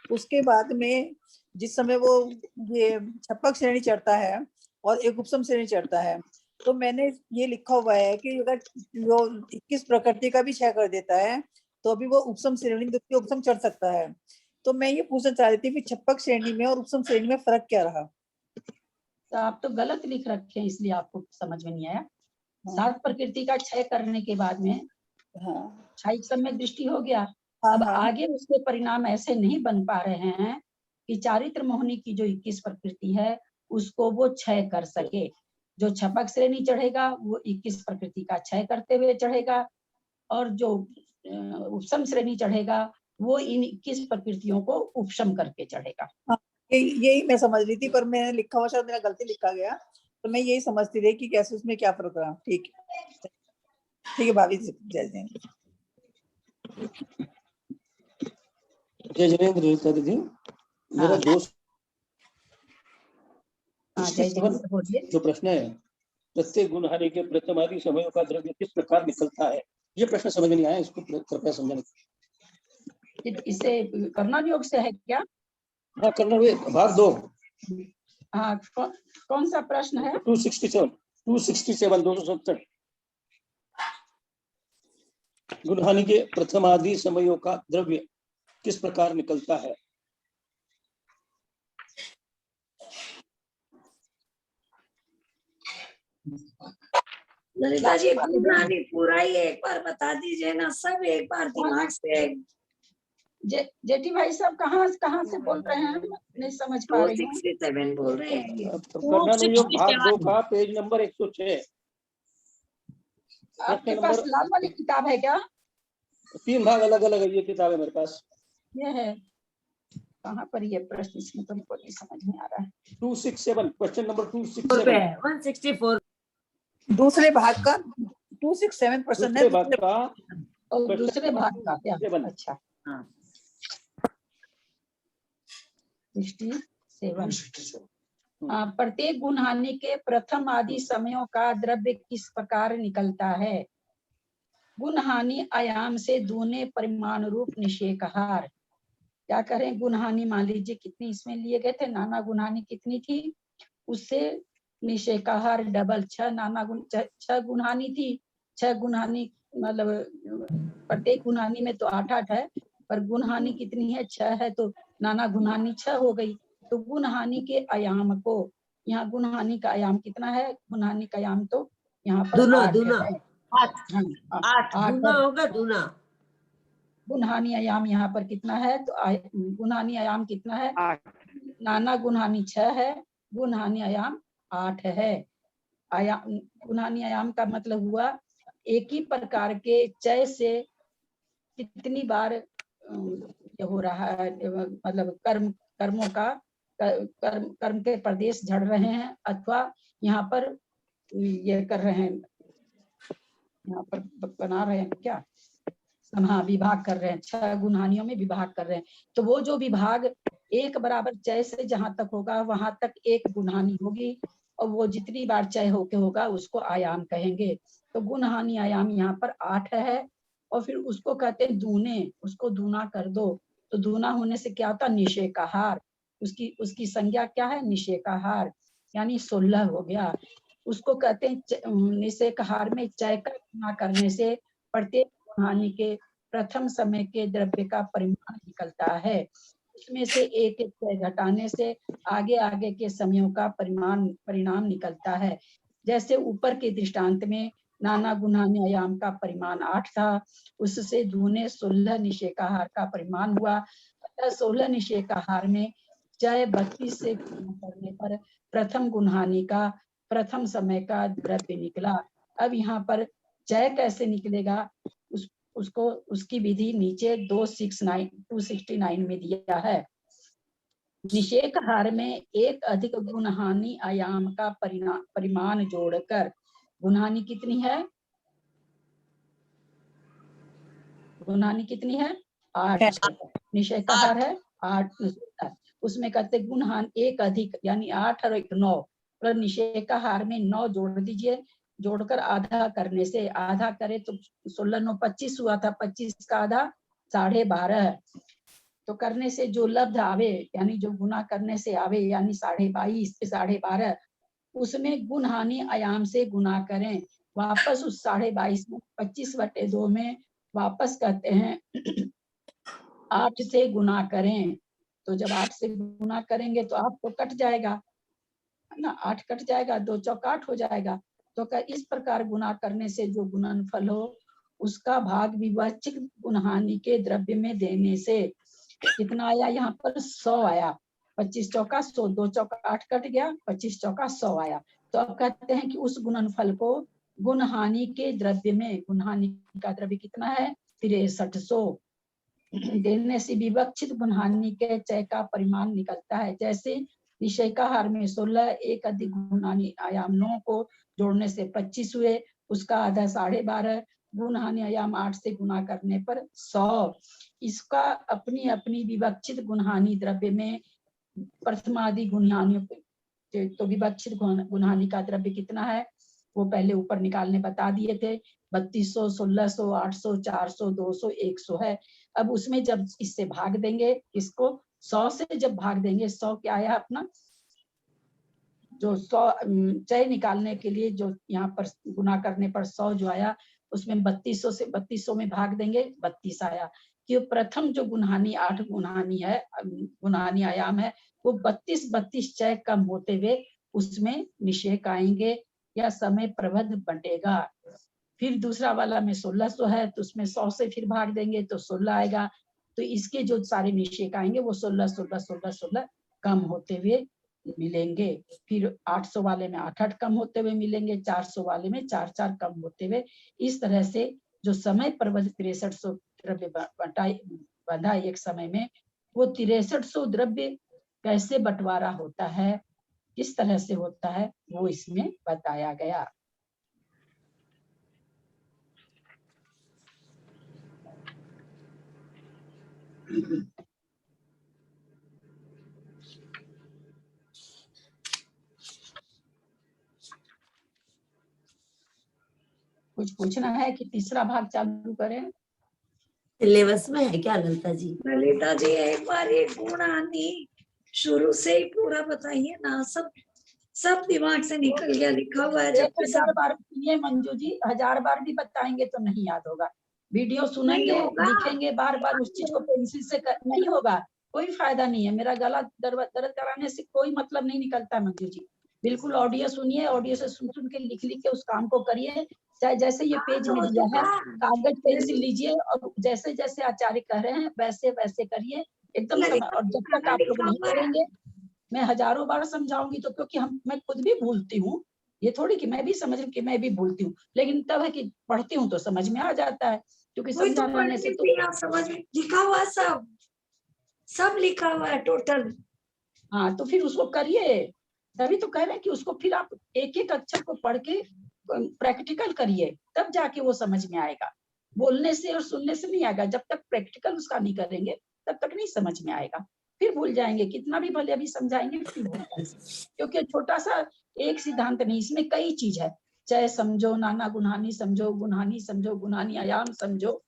उसके बाद में जिस समय वो ये छपक श्रेणी चढ़ता है और एक उपसम श्रेणी चढ़ता है, तो मैंने ये लिखा हुआ है कि अगर वो 21 प्रकृति का भी क्षय कर देता है तो अभी वो उपसम श्रेणी, द्वितीय उपसम चढ़ सकता है। तो मैं ये पूछना चाह रही थी कि छपक श्रेणी में और उपसम श्रेणी में फर्क क्या रहा? तो आप तो गलत लिख रखे हैं, इसलिए आपको समझ में नहीं आया। 7 प्रकृति का क्षय करने के बाद में हाँ क्षयिक सम्यक दृष्टि हो गया। हाँ अब हाँ आगे उसके परिणाम ऐसे नहीं बन पा रहे हैं कि चारित्र मोहनी की जो 21 प्रकृति है उसको वो क्षय कर सके। जो छपक श्रेणी चढ़ेगा वो 21 प्रकृति का क्षय करते हुए चढ़ेगा, और जो उपशम श्रेणी चढ़ेगा वो इन 21 प्रकृतियों को उपशम करके चढ़ेगा। यही मैं समझ रही थी, पर मैंने लिखा हुआ शायद मेरा गलती लिखा गया, तो मैं यही समझती रही कि कैसे उसमें क्या फर्क रहा। ठीक है भाभी जी, जय जय। जय जिनेंद्र दीदी, मेरा दोस्त जो प्रश्न है, प्रत्येक गुण हानि के प्रथमादि समयों का द्रव्य किस प्रकार निकलता है, ये प्रश्न समझ नहीं आया, इसको कृपया समझाने। इसे कर्णन योग से है क्या? हाँ, कर्णन भाग 2। हाँ, कौन सा प्रश्न है? 267 गुण हानि के प्रथमादि समयों का द्रव्य किस प्रकार निकलता है? ललिता जी पूरा ही एक बार बता दीजिए ना, सब एक बार दिमाग से। जेठी भाई सब कहाँ से बोल रहे हैं? नहीं समझ पा रही हूँ। 267 बोल रहे हैं। कर्णन योग भाग 2 का पेज नंबर 106। आपके पास लाल वाली किताब है क्या? 3 भाग अलग अलग है, ये किताब है मेरे पास। ये है, कहाँ पर ये प्रश्न, इसमें तुमको नहीं समझ में आ रहा है। 267, क्वेश्चन नंबर 267। 164 दूसरे भाग का 267 प्रश्न है। दूसरे भाग का क्या? अच्छा, 67। प्रत्येक गुण हानि के प्रथम आदि समयों का द्रव्य किस प्रकार निकलता है? गुण हानि आयाम से दूने परिमाण रूप निषेकहार। क्या करें? गुण हानि मान लीजिए कितनी इसमें लिए गए थे, नाना गुण हानि कितनी थी, उससे निषेकहार डबल 6 नाना गुण 6 गुण हानि थी। 6 गुण हानि मतलब प्रत्येक गुण हानि में तो 8 है, पर गुण हानि कितनी है? 6 है, तो नाना गुण हानि 6 हो गई। तो गुण हानि के आयाम को, यहाँ गुण हानि का आयाम कितना है? गुण हानि का आयाम तो यहाँ पर 8 होगा दूना। गुण हानि आयाम यहाँ पर कितना है? तो गुण हानि आयाम कितना है? 8। नाना गुण हानि 6 है, गुण हानि आयाम 8 है। गुण हानि आयाम का मतलब हुआ एक ही प्रकार के चय से कितनी बार हो रहा है, मतलब कर्मों का कर्म के प्रदेश झड़ रहे हैं, अथवा यहाँ पर ये कर रहे हैं, यहाँ पर बना रहे हैं क्या, हाँ विभाग कर रहे हैं, 6 गुण हानियों में विभाग कर रहे हैं। तो वो जो विभाग एक बराबर चय से जहां तक होगा वहां तक एक गुण हानि होगी, और वो जितनी बार चय होके होगा उसको आयाम कहेंगे। तो गुण हानि आयाम यहाँ पर 8 है, और फिर उसको कहते हैं दूने, उसको दूना कर दो। तो दूना होने से क्या होता? निषेकहार। उसकी संज्ञा क्या है? निषेकहार, यानी 16 हो गया। उसको कहते हैं निषेकहार में चय का गुणा करने से प्रत्येक हानि के प्रथम समय के द्रव्य का परिमाण निकलता है। उसमें से एक एक चय घटाने से आगे आगे के समयों का परिणाम निकलता है। जैसे ऊपर के दृष्टांत में नाना गुणानि आयाम का परिमाण 8 था, उससे दूने 16 निषेकाहार का परिमाण हुआ। 16 निषेकाहार में चय 32 से गुणा करने पर प्रथम गुणहानि का प्रथम समय का द्रव्य निकला। अब यहाँ पर चय कैसे निकलेगा उसको उसकी विधि नीचे 269 में दिया है। निषेक हार में एक अधिक गुणहानि आयाम का परिमाण जोड़कर गुणहानि कितनी है? गुणहानि कितनी है? 8। निषेक हार है 8, उसमें कहते गुणहानि एक अधिक यानी 8 और 1 9, पर निषेक हार में 9 जोड़ दीजिए, जोड़कर आधा करने से, आधा करे तो 16 9 25 हुआ था, 25 का आधा 12.5, तो करने से जो लब्ध आवे यानी जो गुना करने से आवे यानी 22.5 पे 12.5, उसमें गुणहानि आयाम से गुना करें, वापस उस 22.5 में 25/2 में वापस कहते हैं 8 से गुना करें। तो जब 8 से गुना करेंगे तो 8 तो कट जाएगा, है ना, 8 कट जाएगा, 2 चौक 8 हो जाएगा। तो इस प्रकार गुना करने से जो गुणनफल हो उसका भाग विभाजित गुणहानि के द्रव्य में देने से कितना आया? यहाँ पर 100 आया, 25 चौका 100, 2 चौका 8 कट गया, 25 चौका 100 आया। तो अब कहते हैं कि उस गुणनफल को गुणहानि के द्रव्य में, गुणहानि का द्रव्य कितना है? 6300 देने से विवक्षित गुणहानि के चय का परिमाण निकलता है। जैसे विषय का हार में 16, एक अधिक गुणहानि आयाम 9 को जोड़ने से 25 हुए, उसका आधा 12.5, गुणहानि आयाम 8 से गुना करने पर 100। इसका अपनी अपनी विवक्षित गुणहानि द्रव्य में प्रथमादि गुणहानि, तो विवक्षित गुणहानि का द्रव्य कितना है वो पहले ऊपर निकालने बता दिए थे, 3200, 1600, 800, 400, 200, 100 है। अब उसमें जब इससे भाग देंगे, इसको 100 से जब भाग देंगे, 100 क्या आया अपना, जो 100 चय निकालने के लिए जो यहाँ पर गुना करने पर 100 जो आया, उसमें 3200 से 3200 में भाग देंगे, 32 आया। कि प्रथम जो गुणहानि 8 गुणहानि है, गुणहानि आयाम है, वो 32 चय कम होते हुए उसमें निषेक आएंगे या समय प्रबद्ध बटेगा। फिर दूसरा वाला में 1600 है तो उसमें 100 से फिर भाग देंगे तो 16 आएगा। तो इसके जो सारे निषेक आएंगे वो 16 16 16 16 कम होते हुए मिलेंगे। फिर 800 वाले में 8 8 कम होते हुए मिलेंगे, 400 वाले में 4 4 कम होते हुए। इस तरह से जो समय प्रबद्ध 6300 द्रव्य बंधा एक समय में, वो 6300 द्रव्य कैसे बंटवारा होता है, किस तरह से होता है, वो इसमें बताया गया। कुछ पूछना है कि तीसरा भाग चालू करें? सिलेबस में है क्या ललिता जी? ललिता जी एक बार ये गुणहानि शुरू से ही पूरा बताइए ना, सब दिमाग से निकल गया, लिखा हुआ है। जब 1000 बार सुनिए मंजू जी, 1000 बार भी बताएंगे तो नहीं याद होगा। वीडियो सुनेंगे, लिखेंगे बार बार उस चीज को पेंसिल से नहीं होगा, कोई फायदा नहीं है। मेरा गला दर्द कराने से कोई मतलब नहीं निकलता मंजू जी। बिल्कुल ऑडियो सुनिए, ऑडियो से सुन सुन के लिख लिख के उस काम को करिए। चाहे जैसे ये पेज में दिया है, कागज पेंसिल लीजिए और जैसे जैसे आचार्य कह रहे हैं वैसे वैसे करिए एकदम। और जब तक आप लोग नहीं करेंगे, मैं हजारों बार समझाऊंगी तो, क्योंकि मैं खुद भी भूलती हूँ, ये थोड़ी कि मैं भी समझ कि मैं भी भूलती हूँ, लेकिन तब है कि पढ़ती हूँ तो समझ में आ जाता है, क्योंकि समझाने से तो समझ में लिखा हुआ, सब लिखा हुआ है टोटल। हाँ, तो फिर उसको करिए, तभी तो कह रहे हैं कि उसको फिर आप एक एक अक्षर को पढ़ के प्रैक्टिकल करिए, तब जाके वो समझ में आएगा। बोलने से और सुनने से नहीं आएगा, जब तक प्रैक्टिकल उसका नहीं करेंगे तब तक नहीं समझ में आएगा, फिर भूल जाएंगे। कितना भी भले अभी समझाएंगे फिर भूल जाएंगे, क्योंकि छोटा सा एक सिद्धांत नहीं, इसमें कई चीज है। चाहे समझो, नाना गुणहानि समझो, गुणहानि समझो, गुणहानि आयाम समझो,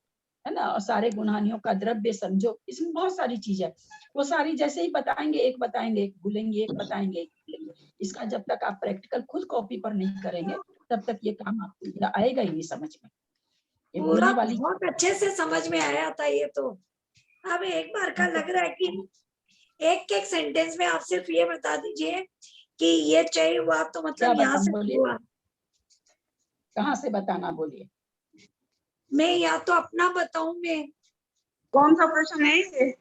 है ना, और सारे गुणहानियों का द्रव्य समझो, इसमें बहुत सारी चीज है। वो सारी जैसे ही बताएंगे, एक बताएंगे एक भूलेंगे, एक बताएंगे एक भूलेंगे। इसका जब तक आप प्रैक्टिकल खुद कॉपी पर नहीं करेंगे तब तक ये काम आपको आएगा ही नहीं समझ में। ये पूरा वाली बहुत अच्छे से समझ में आया था ये तो। अब एक बार का लग रहा है कि एक एक सेंटेंस में आप सिर्फ ये बता दीजिए कि ये चाहिए हुआ तो मतलब यहाँ से हुआ। कहाँ से बताना बोलिए? मैं या तो अपना बताऊं, मैं कौन सा प्रश्न है ये?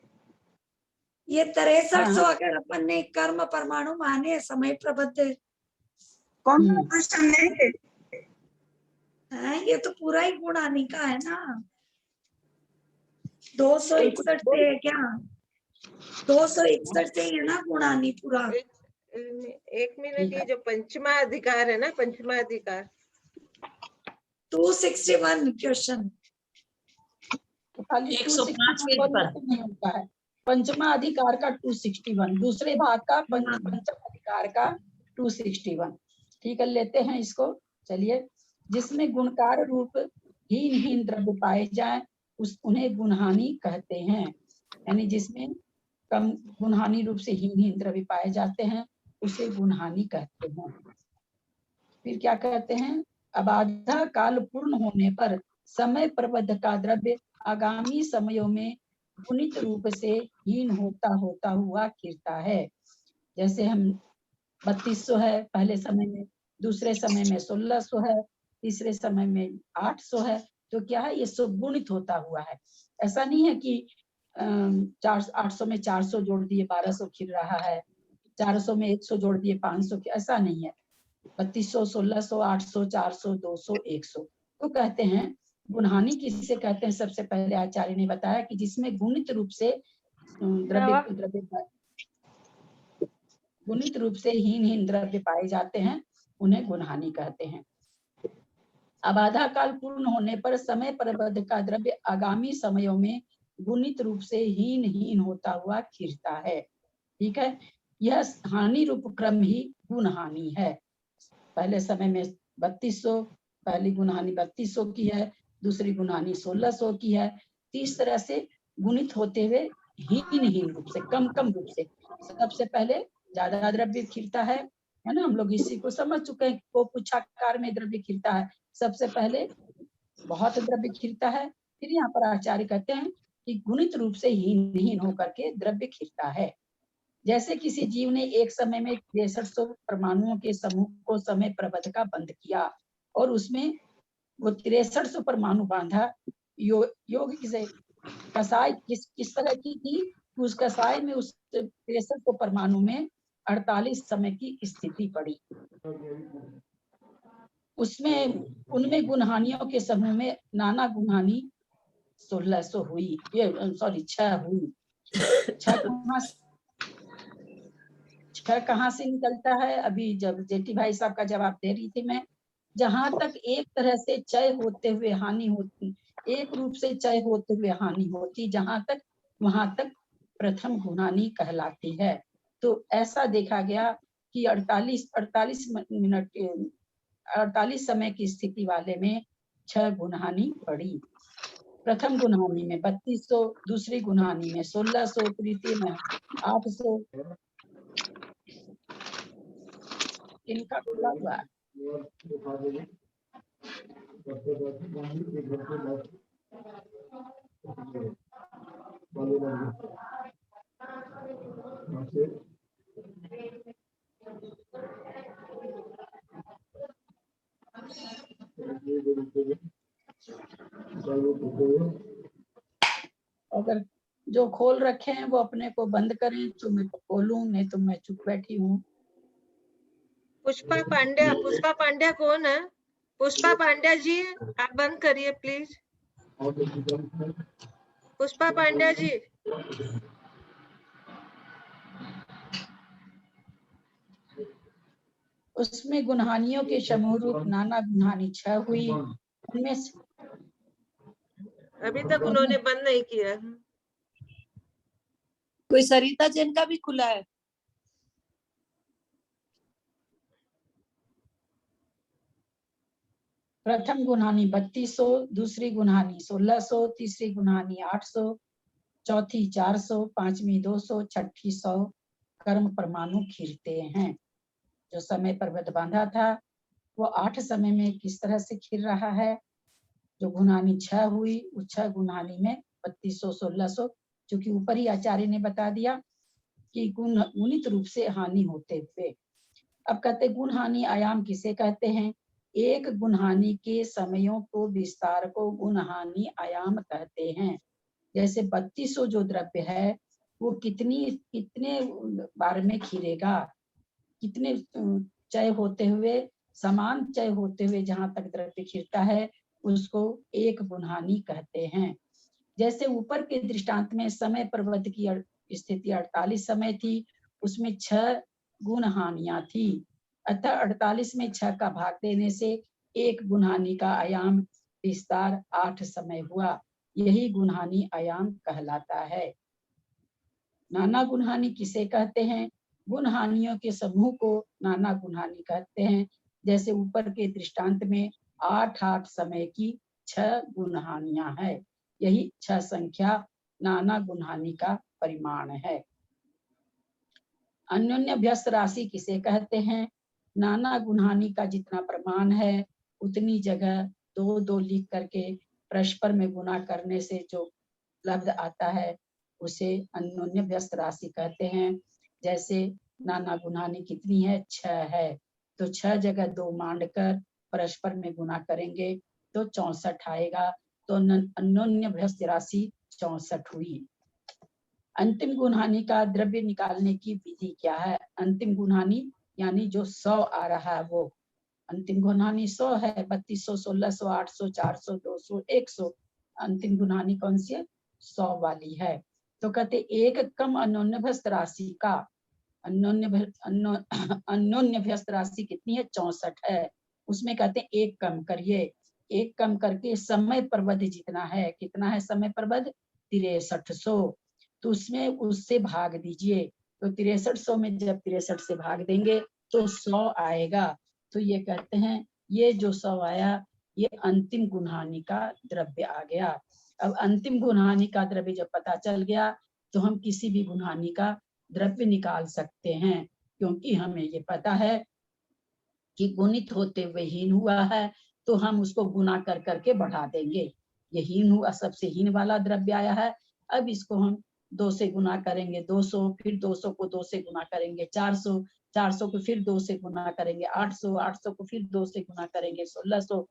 ये 6300 हाँ। अगर अपन ने कर्म परमाणु माने समय प्रबद्ध कौन सा क्वेश्चन है? ये तो पूरा ही गुण आने का है ना। 261 से है क्या? 261 से ही है ना गुणानी पूरा। एक मिनट, ये जो पंचमा अधिकार है ना, पंचमा अधिकार 261 क्वेश्चन। तो खाली 105 पेज 261 पर। तो नहीं होता है। पंचमा अधिकार का 261, दूसरे भाग का पंचम अधिकार का 261। ठीक है, लेते हैं इसको। चलिए, जिसमें गुणकार रूप हीन द्रव्य पाए जाए उन्हें गुणहानि कहते हैं। यानी जिसमें कम गुणहानि रूप से हीन द्रव्य पाए जाते हैं उसे गुणहानि कहते हैं। फिर क्या कहते हैं? अब आधा काल पूर्ण होने पर समय प्रबद्ध का द्रव्य आगामी समयों में गुणित रूप से हीन होता होता हुआ गिरता है। जैसे हम 3200 है पहले समय में, दूसरे समय में 1600 है, तीसरे समय में 800 है। तो क्या है, ये सब गुणित होता हुआ है। ऐसा नहीं है कि 800 में 400 जोड़ दिए 1200 खिल रहा है, 400 में 100 जोड़ दिए 500, ऐसा नहीं है। 3200, 1600, 800, 400, 200, 100। तो कहते हैं गुणहानि किसे कहते हैं? सबसे पहले आचार्य ने बताया कि जिसमें गुणित रूप से गुणित रूप से हीन द्रव्य पाए जाते हैं उन्हें गुणहानि कहते हैं। अब आधा काल पूर्ण होने पर समय प्रबद्ध का द्रव्य आगामी समयों में गुणित रूप से हीन होता हुआ खिरता है। ठीक है, यह हानि रूप क्रम ही गुणहानि है। पहले समय में 3200, पहली गुणहानि 3200 की है, दूसरी गुणहानि 1600 की है। इस तरह से गुणित होते हुए हीन रूप से, कम रूप से। सबसे पहले ज्यादा द्रव्य खिलता है ना, हम लोग इसी को समझ चुके हैं। को पुच्छाकार में द्रव्य खिलता है, सबसे पहले बहुत द्रव्य खिलता है। फिर यहाँ पर आचार्य कहते हैं कि गुणित रूप से हीन होकर के द्रव्य खिलता है। जैसे किसी जीव ने एक समय में 6300 परमाणुओं के समूह को समय प्रबद्ध का बंद किया और उसमें वो 6300 परमाणु बांधा। योग किसे कसाई किस तरह की थी? उस कसाई में उस 6300 परमाणु में 48 समय की स्थिति पड़ी। उसमें उनमें गुणहानियों के समूह में नाना गुणहानि 1600 हुई, 6 हुई। 6 कहाँ से निकलता है? अभी जब जेठी भाई साहब का जवाब दे रही थी मैं, जहां तक एक तरह से क्षय होते हुए हानि होती, एक रूप से क्षय होते हुए हानि होती, जहां तक वहां तक प्रथम गुणहानि कहलाती है। तो ऐसा देखा गया कि 48 समय की स्थिति वाले में 6 गुणहानि पड़ी। प्रथम गुणहानि में 3200, दूसरी गुणहानि में 1600, तृतीय में 800। इनका खुला हुआ है। अगर जो खोल रखे हैं वो अपने को बंद करें तो मैं खोलूं, नहीं तो मैं चुप बैठी हूँ। पुष्पा पांड्या कौन है? पुष्पा पांड्या जी, आप बंद करिए प्लीज। पुष्पा पांड्या जी। उसमें गुणहानियों के समूह रूप नाना गुणहानि 6 हुई। उनमें अभी तक उन्होंने बंद नहीं किया। कोई सरिता जैन का भी खुला है? प्रथम गुणहानि 3200, दूसरी गुणहानि 1600, तीसरी गुणहानि 800, चौथी 400, पांचवी 200, छठी 100 कर्म परमाणु खिलते हैं। जो समय प्रबद्ध बांधा था वो 8 समय में किस तरह से खिल रहा है? जो गुणहानि 6 हुई, उस 6 गुणहानि में 3200, 1600, क्योंकि ऊपर ही आचार्य ने बता दिया कि गुणित रूप से हानि होते हुए। अब कहते गुणहानि आयाम किसे कहते हैं? एक गुणहानि के समयों को विस्तार को गुणहानि आयाम कहते हैं। जैसे 3200 जो द्रव्य है वो कितने बार में खिरेगा, कितने चय होते हुए, समान चय होते हुए जहां तक द्रव्य खिरता है उसको एक गुणहानि कहते हैं। जैसे ऊपर के दृष्टांत में समय पर्वत की स्थिति 48 समय थी, उसमें 6 गुण हानियां थी, अतः 48 में 6 का भाग देने से एक गुणहानि का आयाम विस्तार 8 समय हुआ, यही गुणहानि आयाम कहलाता है। नाना गुणहानि किसे कहते हैं? गुणहानियों के समूह को नाना गुणहानि कहते हैं। जैसे ऊपर के दृष्टांत में 8 समय की 6 गुणहानियां है, यही 6 संख्या नाना गुणहानि का परिमाण है। अन्योन्य व्यस्त राशि किसे कहते हैं? नाना गुणहानि का जितना प्रमाण है उतनी जगह 2-2 लिख करके परस्पर में गुणा करने से जो लब्ध आता है उसे अन्योन्य व्यस्त राशि कहते हैं। जैसे नाना गुणहानि कितनी है? 6 है, तो 6 जगह 2 मांड कर परस्पर में गुणा करेंगे तो 64 आएगा, तो अन्योन्य व्यस्त राशि 64 हुई। अंतिम गुणहानि का द्रव्य निकालने की विधि क्या है? अंतिम गुणहानि यानी जो 100 आ रहा है वो अंतिम गुणहानि 100 है, 3200, 1600, 800, 400, 200, 100। अंतिम गुणहानि कौन सी है? 100 वाली है। तो कहते एक कम अन्योन्य व्यस्त राशि का अन्योन्य व्यस्त राशि कितनी है? 64 है। उसमें कहते हैं एक कम करिए, एक कम करके समय प्रवध जितना है, कितना है समय प्रवध? 6300, तो उसमें उससे भाग दीजिए, तो 6300 में जब 63 से भाग देंगे तो 100 आएगा। तो ये कहते हैं ये जो 100 आया ये अंतिम गुणहानि का द्रव्य आ गया। अब अंतिम गुणहानि का द्रव्य जब पता चल गया तो हम किसी भी गुणहानि का द्रव्य निकाल सकते हैं, क्योंकि हमें ये पता है कि गुणित होते हुए हीन हुआ है तो हम उसको गुना कर करके बढ़ा देंगे। ये हीन हुआ, सबसे हीन वाला द्रव्य आया है, अब इसको हम 2 से गुना करेंगे 200, फिर 200 को 2 से गुना करेंगे 400, 400 को फिर 2 से गुना करेंगे 800, 800 को फिर 2 से गुना करेंगे 1600,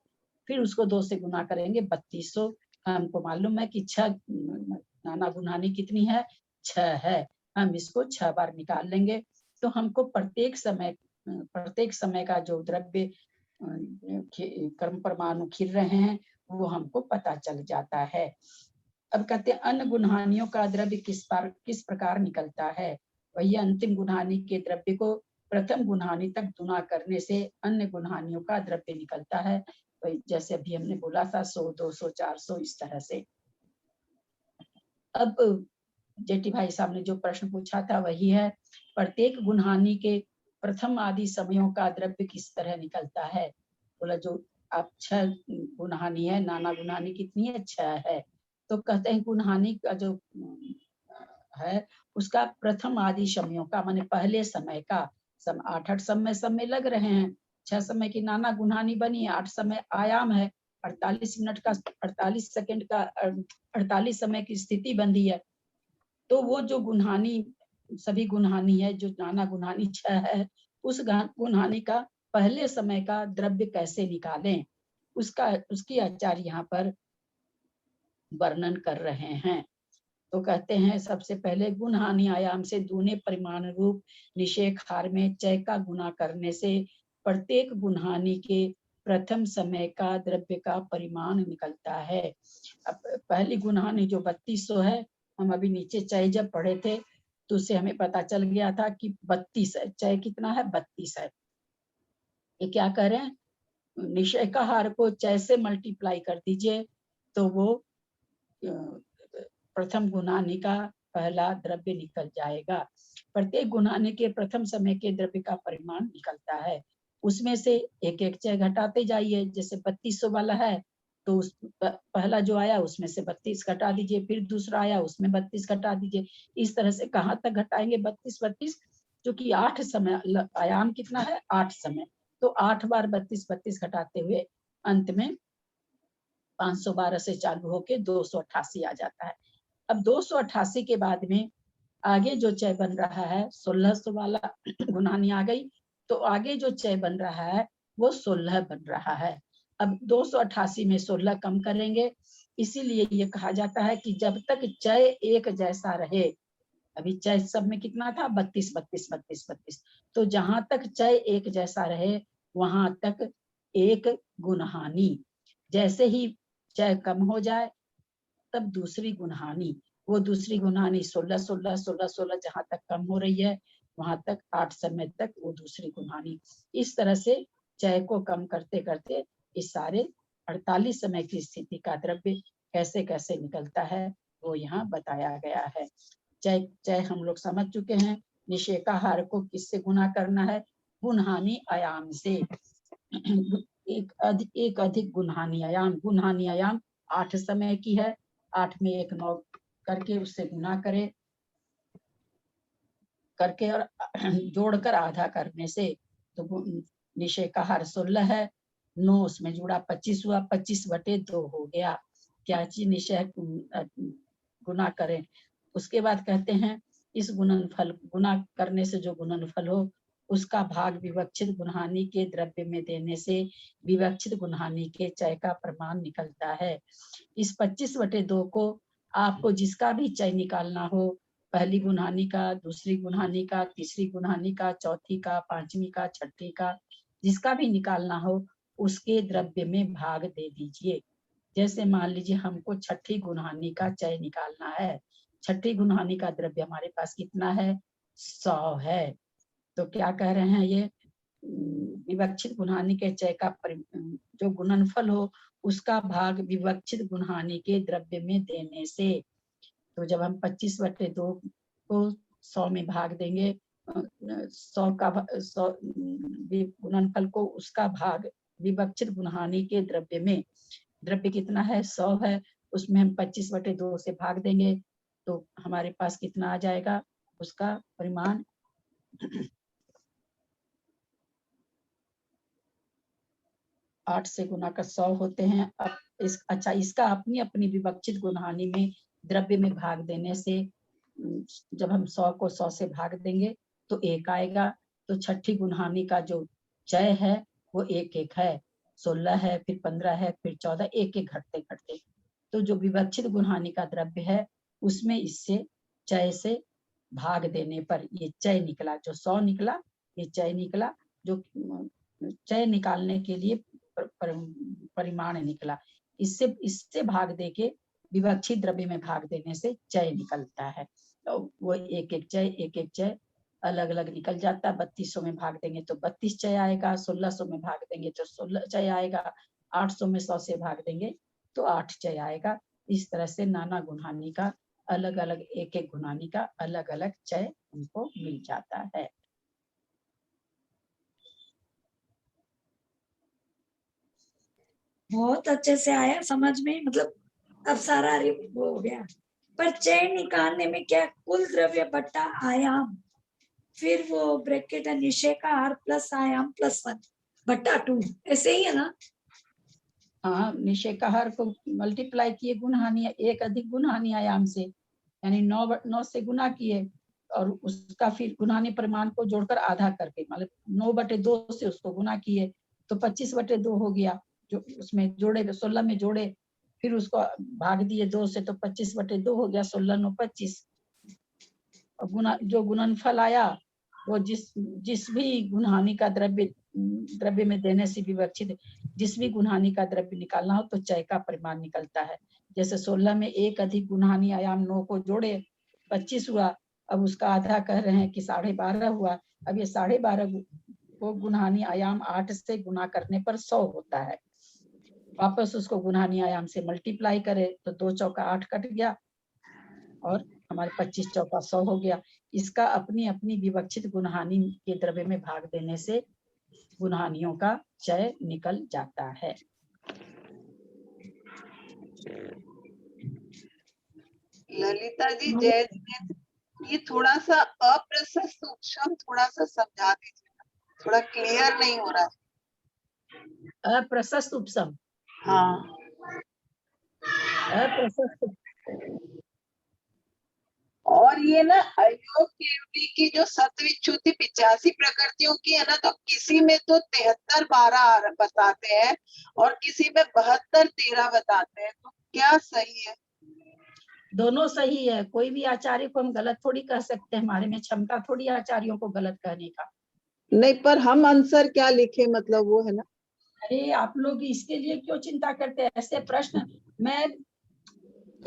फिर उसको 2 से गुना करेंगे 3200। हमको मालूम है कि 6 नाना गुणहानि कितनी है? 6 है। हम इसको 6 बार निकाल लेंगे तो हमको प्रत्येक समय का जो द्रव्य कर्म परमाणु खिल रहे हैं वो हमको पता चल जाता है। अब कहते हैं अन्य गुणहानियों का द्रव्य किस प्रकार निकलता है? वही अंतिम गुणहानि के द्रव्य को प्रथम गुणहानि तक गुना करने से अन्य गुणहानियों का द्रव्य निकलता है। जैसे अभी हमने बोला था 100, 200, 400 इस तरह से। अब जेठी भाई साहब ने जो प्रश्न पूछा था वही है, प्रत्येक गुणहानि के प्रथम आदि समयों का द्रव्य किस तरह निकलता है? बोला जो आप 6 गुणहानि है, नाना गुणहानि कितनी है? 6 है। तो कहते हैं गुणहानि का जो है उसका प्रथम आदि समयों का माने पहले समय का 8 समय लग रहे हैं। 6 समय की नाना गुणहानि बनी, 8 समय आयाम है, 48 मिनट का 48 सेकंड का 48 समय की स्थिति बंधी है। तो वो जो गुणहानि सभी गुणहानि है जो नाना गुणहानि 6 है, उस गुणहानि का पहले समय का द्रव्य कैसे निकालें उसकी आचार्य यहाँ पर वर्णन कर रहे हैं। तो कहते हैं सबसे पहले गुणहानि आयाम से दूने परिमाण रूप निषेक हार में चय का गुना करने से प्रत्येक गुणहानि के प्रथम समय का द्रव्य का परिमाण निकलता है। अब पहली गुणहानि जो 3200 है, हम अभी नीचे चय जब पढ़े थे तो उससे हमें पता चल गया था कि 32 है। चय कितना है? 32 है। ये क्या कह रहे हैं? निषय का हार को चय से मल्टीप्लाई कर दीजिए तो वो प्रथम गुणहानि का पहला द्रव्य निकल जाएगा। प्रत्येक गुणहानि के प्रथम समय के द्रव्य का परिमाण निकलता है, उसमें से एक एक चय घटाते जाइए। जैसे 3200 वाला है तो उस पहला जो आया उसमें से 32 घटा दीजिए, फिर दूसरा आया उसमें 32 घटा दीजिए। इस तरह से कहाँ तक घटाएंगे? 32 जो कि 8 समय आयाम कितना है? 8 समय, तो 8 बार 32 घटाते हुए अंत में 512 से चालू होके 288 आ जाता है। अब 288 के बाद में आगे जो चय बन रहा है 1600 वाला गुणहानि आ गई, तो आगे जो चय बन रहा है वो 16 बन रहा है। अब 288 में 16 कम करेंगे, इसीलिए ये कहा जाता है कि जब तक चय एक जैसा रहे अभी चय सब में कितना था 32 32 32 32। तो जहां तक चय एक जैसा रहे वहां तक एक गुणहानि। जैसे ही चय कम हो जाए तब दूसरी गुणहानि, वो दूसरी गुणहानि 16 16 16 16 जहां तक कम हो रही है वहां तक 8 समय तक वो दूसरी गुणहानि। इस तरह से चय को कम करते करते इस सारे 48 समय की स्थिति का द्रव्य कैसे कैसे निकलता है वो यहाँ बताया गया है। चय चय हम लोग समझ चुके हैं। निषेकाहार को किससे गुना करना है? गुणहानि आयाम से। एक अधिक गुणहानि आयाम। गुणहानि आयाम 8 समय की है, 8 में 1 9 करके उससे गुना करे करके और जोड़कर आधा करने से तो निषेकाहार 16 है, 9 उसमें जुड़ा 25 हुआ, 25/2 हो गया। क्या चीज निषेक गुना करें। उसके बाद कहते हैं इस गुणनफल गुना करने से जो गुणनफल हो उसका भाग विवक्षित गुणहानि के द्रव्य में देने से विवक्षित गुणहानि के चय का प्रमाण निकलता है। इस 25/2 को आपको जिसका भी चय निकालना हो, पहली गुणहानि का, दूसरी गुणहानि का, तीसरी गुणहानि का, चौथी का, पांचवी का, छठी का, जिसका भी निकालना हो उसके द्रव्य में भाग दे दीजिए। जैसे मान लीजिए हमको छठी गुणहानि का चय निकालना है। छठी गुणहानि का द्रव्य हमारे पास कितना है? 100 है। तो क्या कह रहे हैं ये विवक्षित गुणहानि के चय का जो गुणनफल हो उसका भाग विवक्षित गुणहानि के द्रव्य में देने से। तो जब हम 25/2 को 100 में भाग देंगे, 100 का 100 गुणनफल को उसका भाग विवक्षित गुणहानि के द्रव्य में, द्रव्य कितना है? 100 है, उसमें हम 25/2 से भाग देंगे तो हमारे पास कितना आ जाएगा उसका परिमाण? 8 से गुना कर 100 होते हैं। अब अच्छा इसका अपनी अपनी विवक्षित गुणहानि में द्रव्य में भाग देने से जब हम 100 को 100 से भाग देंगे तो 1 आएगा। तो छठी गुणहानि का जो चय है वो 1 1 है, 16 है, फिर 15 है, फिर 14, 1 1 घटते घटते। तो जो विवक्षित गुणहानि का द्रव्य है उसमें इससे चय से भाग देने पर ये चय निकला। जो 100 निकला ये चय निकला। जो चय निकालने के लिए परिमाण निकला। इससे भाग देके विवक्षित द्रव्य में भाग देने से चय निकलता है। तो वो एक एक चय अलग अलग निकल जाता है। 3200 में भाग देंगे तो 32 चय आएगा, 1600 में भाग देंगे तो 16 चय आएगा, 800 में 100 से भाग देंगे तो 8 चय आएगा। इस तरह से नाना गुणहानि का अलग अलग एक एक गुणहानि का अलग अलग चय हमको मिल जाता है। बहुत अच्छे से आया समझ में, मतलब अब सारा वो हो गया। पर चय निकालने में क्या कुल द्रव्य बट्टा आयाम, फिर वो ब्रैकेट है निषेकाहार प्लस आयाम प्लस 1 बट्टा 2, ऐसे ही है ना? हाँ, निषेकाहार को मल्टीप्लाई किए गुणहानि, एक अधिक गुणहानि आयाम से, यानी 9 से गुना किए और उसका फिर गुणहानि परिमाण को जोड़कर आधा करके, मतलब 9/2 से उसको गुना किए तो 25/2 हो गया। जो उसमें जोड़े 16 में जोड़े फिर उसको भाग दिए 2 से तो 25/2 हो गया। 16 9 25 और गुना जो गुणनफल आया वो जिस भी गुणहानि का द्रव्य में देने से विवक्षित जिस भी गुणहानि का द्रव्य निकालना हो तो चय का परिमाण निकलता है। जैसे 16 में एक अधिक गुणहानि आयाम 9 को जोड़े 25 हुआ। अब उसका आधा कह रहे हैं कि 12.5 हुआ। अब ये 12.5 को गुणहानि आयाम 8 से गुना करने पर 100 होता है। वापस उसको गुणहानि आयाम से मल्टीप्लाई करे तो 2 चौका 8 कट गया और हमारे 25 चौका 100 हो गया। इसका अपनी अपनी विवक्षित गुणहानि के द्रव्य में भाग देने से गुणहानियों का चय निकल जाता है। ललिता जी जय, ये थोड़ा सा अप्रशस्त उपशम थोड़ा सा समझा दीजिए, थोड़ा क्लियर नहीं हो रहा है। अप्रशस्त उपशम, हाँ, अप्रशस्त और ये ना अयोग केवली की जो सत्विच्युति 85 प्रकृतियों की है ना, तो किसी में तो 73 12 बताते हैं और किसी में 72 13 बताते हैं, तो क्या सही है? दोनों सही है, कोई भी आचार्य को हम गलत थोड़ी कह सकते हैं, हमारे में क्षमता थोड़ी आचार्यों को गलत कहने का। नहीं, पर हम आंसर क्या लिखे, मतलब वो है ना। अरे आप लोग इसके लिए क्यों चिंता करते हैं? ऐसे प्रश्न मैं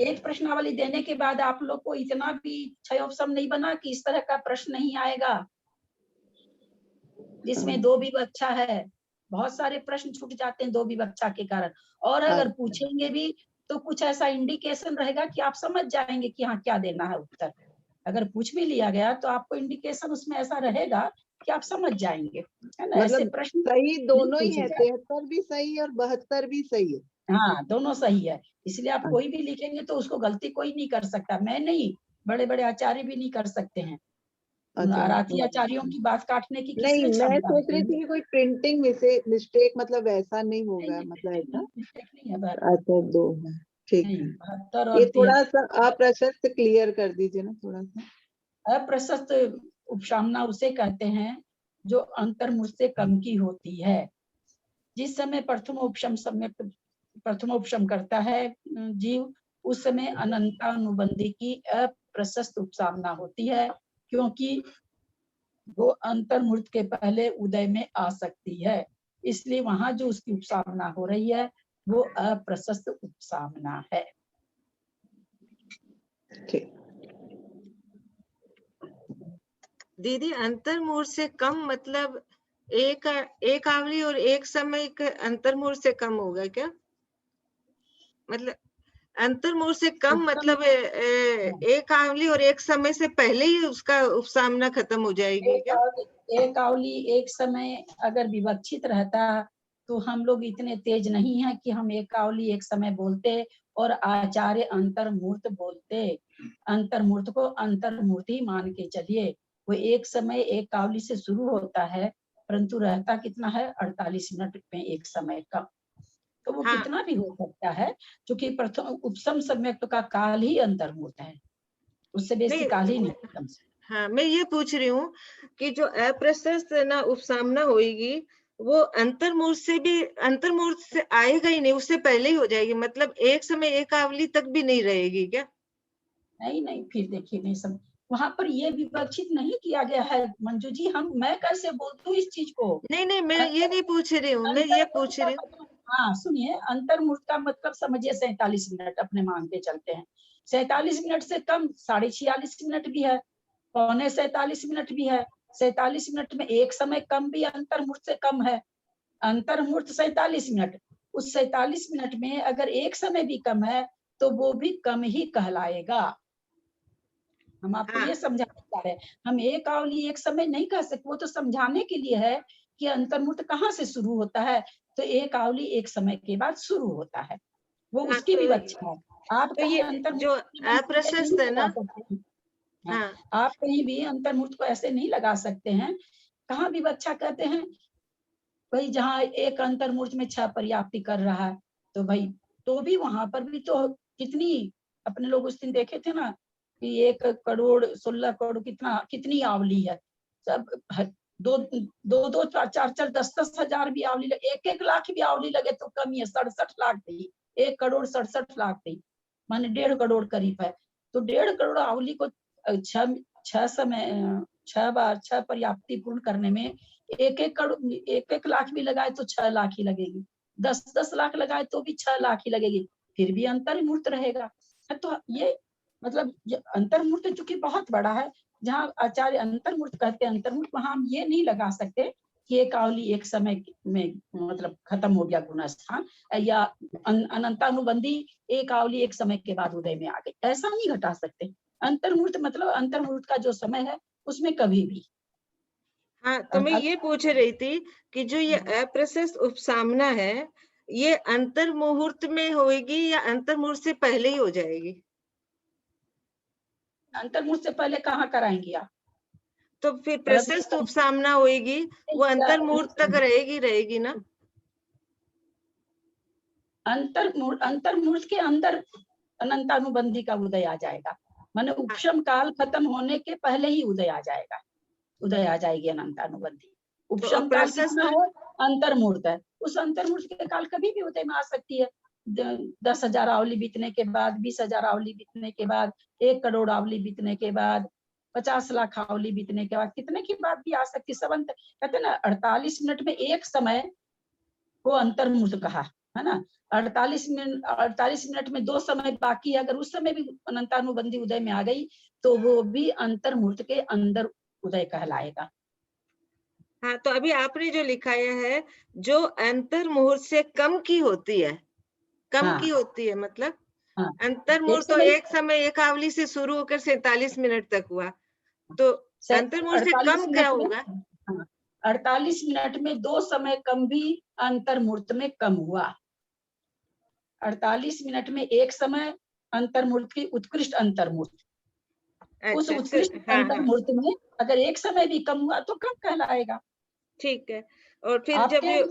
एक प्रश्नावली देने के बाद आप लोग को इतना भी क्षय ऑप्शन नहीं बना कि इस तरह का प्रश्न नहीं आएगा जिसमें दो विवक्षा है। बहुत सारे प्रश्न छूट जाते हैं दो विवक्षा के कारण, और अगर पूछेंगे भी तो कुछ ऐसा इंडिकेशन रहेगा कि आप समझ जाएंगे कि हाँ क्या देना है उत्तर। अगर पूछ भी लिया गया तो आपको इंडिकेशन उसमें ऐसा रहेगा कि आप समझ जाएंगे, है ना। ऐसे मतलब प्रश्न सही दोनों ही पूछे है, जाते। 73 भी सही है और 72 भी सही है। हाँ दोनों सही है, इसलिए आप कोई भी लिखेंगे तो उसको गलती कोई नहीं कर सकता, मैं नहीं, बड़े बड़े आचार्य भी नहीं कर सकते हैं। आराधी आचार्यों की बात काटने की नहीं, किसमें मैं क्षमता सोच रही होती है? थी कि कोई प्रिंटिंग मिस्टेक मतलब ऐसा नहीं होगा, मतलब ऐसा। नहीं है बात। अच्छा, 2 है, ठीक नहीं, है। 72 और ये 3 थोड़ा सा अप्रशस्त क्लियर कर दीजिए ना थोड़ा सा। अप्रशस्त उपसामना उसे कहते हैं जो अंतर्मुख से कम की होती है। जिस समय प्रथम उपशम करता है जीव, उस समय अनंतानुबंधी की अप्रशस्त उपसामना होती है, क्योंकि वो अंतर्मूर्त के पहले उदय में आ सकती है, इसलिए वहां जो उसकी उपसामना हो रही है वो अप्रशस्त उपसामना है। दीदी अंतर्मुहूर्त से कम मतलब एक आवली और एक समय के अंतर्मुहूर्त से कम होगा क्या? मतलब अंतर्मुहूर्त से कम मतलब एक आवली और एक समय से पहले ही उसका उपसामना खत्म हो जाएगी क्या? एक आवली एक समय अगर विवक्षित रहता तो हम लोग इतने तेज नहीं है कि हम एक आवली एक समय बोलते और आचार्य अंतर्मूर्त बोलते। अंतर्मूर्त को अंतर्मूर्त ही मान के चलिए। वो एक समय एक आवली से शुरू होता है, परंतु रहता कितना है 48 मिनट में एक समय का, तो वो कितना भी हो सकता है, क्योंकि प्रथम उपसम सम्यक्त का काल ही अंतर्मूर्त है, उससे बेसी काल ही नहीं। हाँ, मैं ये पूछ रही हूँ कि जो अप्रशस्त ना उपसामना होगी वो अंतर्मुहूर्त से आएगा ही नहीं, उससे पहले ही हो जाएगी, मतलब एक समय एक आवली तक भी नहीं रहेगी क्या? नहीं, फिर देखिए नहीं सब वहां पर ये विवक्षित नहीं किया गया है मंजू जी। मैं कैसे बोलती हूँ इस चीज को? नहीं, मैं ये नहीं पूछ रही हूँ, मैं ये पूछ रही हूँ। हाँ सुनिए, अंतर्मुहूर्त का मतलब समझिए 47 मिनट अपने मान के चलते हैं। 47 मिनट से कम 46.5 मिनट भी है, पौने 47 मिनट भी है। 47 मिनट में एक समय कम भी अंतर्मुहूर्त से कम है। अंतर्मुहूर्त 47 मिनट, उस 47 मिनट में अगर एक समय भी कम है तो वो भी कम ही कहलाएगा। हम आपको ये समझाने जा रहे हैं, हम एक आवली एक समय नहीं कह सकते, वो तो समझाने के लिए है कि अंतर्मुहूर्त कहाँ से शुरू होता है, तो एक आवली एक समय के बाद शुरू होता है, वो उसकी भी विवक्षा है। आप तो कहीं ये अंतर्मुहूर्त जो अप्रशस्त है ना, आप कहीं भी अंतर्मुहूर्त को ऐसे नहीं लगा सकते हैं। कहाँ विवक्षा कहते हैं भाई, जहाँ एक अंतर्मुहूर्त में 6 पर्याप्ति कर रहा है, तो भाई तो भी वहां पर भी तो कितनी, अपने लोग उस दिन देखे थे ना कि 1,16,00,00,000 कितनी आवली है। सब दो 4 10 हजार भी आवली लगे, 1 लाख भी आवली लगे तो कम ही है। 67 लाख थी, 1,67 लाख थी, माने 1.5 करोड़ करीब है। तो 1.5 करोड़ आवली को छह बार 6 पर्याप्ति पूर्ण करने में 1 लाख भी लगाए तो 6 लाख ही लगेगी, 10 लाख लगाए तो भी 6 लाख ही लगेगी, फिर भी अंतर्मुहूर्त रहेगा। तो ये मतलब अंतर्मुहूर्त चूंकि बहुत बड़ा है, जहाँ आचार्य अंतर्मुहूर्त कहते हैं अंतर्मुहूर्त, वहां हम ये नहीं लगा सकते कि एक आवली एक समय में मतलब खत्म हो गया गुणस्थान, या अनंतानुबंधी एक आवली एक समय के बाद उदय में आ गई, ऐसा नहीं घटा सकते। अंतर्मुहूर्त मतलब अंतर्मुहूर्त का जो समय है उसमें कभी भी। हाँ, तो मैं ये पूछ रही थी कि जो ये अप्रशस्त उपसामना है, ये अंतर्मुहूर्त में होगी या अंतर्मुहूर्त से पहले ही हो जाएगी? अंतर्मुहूर्त से पहले कहाँ कराएंगी आप? तो फिर प्रशस्त उपसामना होगी, वो अंतर्मुहूर्त तक रहेगी ना? अंतर्मुहूर्त के अंदर अनंतानुबंधी का उदय आ जाएगा, माने उपशम काल खत्म होने के पहले ही उदय आ जाएगा, उदय आ जाएगी अनंतानुबंधी। उपशम काल कितना है? अंतर्मुहूर्त है, उस अंतर्मुहूर्त के काल कभी भी उदय में आ सकती है। 10,000 आवली बीतने के बाद, 20,000 आवली बीतने के बाद, 1 करोड़ आवली बीतने के बाद, 50 लाख आवली बीतने के बाद, कितने की बात भी आ सकती। सब अंतर कहते हैं ना, 48 मिनट में एक समय को अंतर्मुहूर्त कहा है ना। 48 मिनट में 2 समय बाकी है, अगर उस समय भी अनंतानुबंधी उदय में आ गई तो वो भी अंतर्मुहूर्त के अंदर उदय कहलाएगा। हाँ, तो अभी आपने जो लिखाया है, जो अंतर मुहूर्त से कम की होती है, कम हाँ। की होती है, मतलब हाँ। अंतर मुहूर्त तो एक समय एक आवली से शुरू होकर 47 मिनट तक हुआ, तो अंतर मुहूर्त से 48 कम क्या मिनट में, होगा? हाँ, 48 मिनट में 2 समय कम भी अंतर्मुहूर्त में कम हुआ। 48 मिनट में एक समय अंतर्मुहूर्त की उत्कृष्ट अंतर्मुहूर्त, उस अच्छा, उत्कृष्ट हाँ हाँ, अंतर्मुहूर्त में अगर एक समय भी कम हुआ तो कम कहलाएगा। ठीक है। और फिर जब आपके ये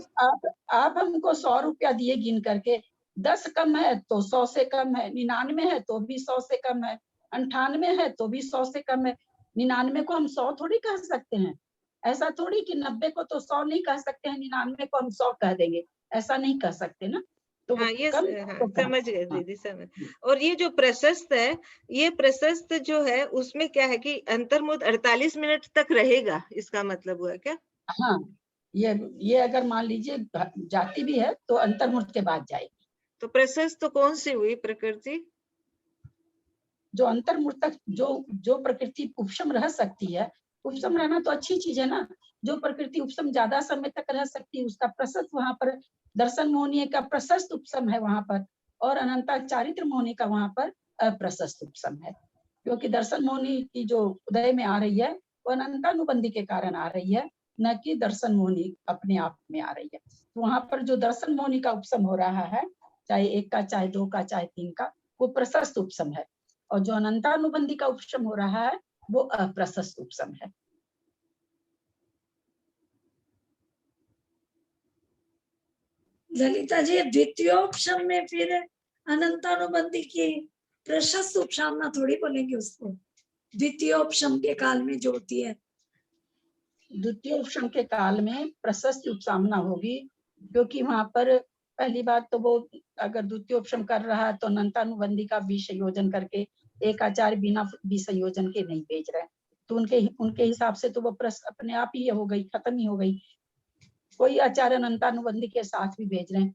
आप हमको 100 रुपया दिए गिन करके, 10 कम है तो 100 से कम है, 99 है तो भी 100 से कम है, 98 है तो भी 100 से कम है। 99 को हम 100 थोड़ी कह सकते हैं, ऐसा थोड़ी कि 90 को तो 100 नहीं कह सकते हैं, 99 को हम 100 कह देंगे, ऐसा नहीं कह सकते ना। तो हाँ, ये कम हाँ, तो कम। समझ गए हाँ। दीदी, समझ। और ये जो प्रशस्त है, ये प्रशस्त जो है उसमें क्या है कि अंतर्मुहूर्त 48 मिनट तक रहेगा, इसका मतलब हुआ क्या? हाँ, ये अगर मान लीजिए जाती भी है तो अंतर्मुहूर्त के बाद जाएगी। तो प्रशस्त तो कौन सी हुई प्रकृति? जो अंतर्मुहूर्त तक जो प्रकृति उपशम रह सकती है, उपशम रहना तो अच्छी चीज है ना। जो प्रकृति उपशम ज्यादा समय तक रह सकती है उसका प्रशस्त, वहां पर दर्शन मोहनीय का प्रशस्त उपशम है वहां पर, और अनंता चारित्र मोहनी का वहां पर अप्रशस्त उपशम है। क्योंकि दर्शन मोहनी की जो उदय में आ रही है वो अनंतानुबंधी के कारण आ रही है, न कि दर्शन मोहनी अपने आप में आ रही है। तो वहां पर जो दर्शन मोहनी का उपशम हो रहा है, चाहे 1 का, चाहे 2 का, चाहे 3 का, वो प्रशस्त उपशम है, और जो अनंतानुबंधी का उपशम हो रहा है वो अप्रशस्त उपशम है। ललिता जी, द्वितीयोपशम में फिर अनंतानुबंधी की प्रशस्त उपशामना थोड़ी बोलेंगे उसको, द्वितीयोपशम के काल में जो होती है। द्वितीय उपशम के काल में प्रशस्त उपसामना होगी, क्योंकि वहां पर पहली बात तो वो अगर द्वितीय उपशम कर रहा है तो अनंतानुबंधी का विसंयोजन करके, एक आचार्य बिना विसंयोजन के नहीं भेज रहे, तो उनके हिसाब से तो वो अपने आप ही हो गई, खत्म ही हो गई। कोई आचार्य अनंतानुबंधी के साथ भी भेज रहे हैं,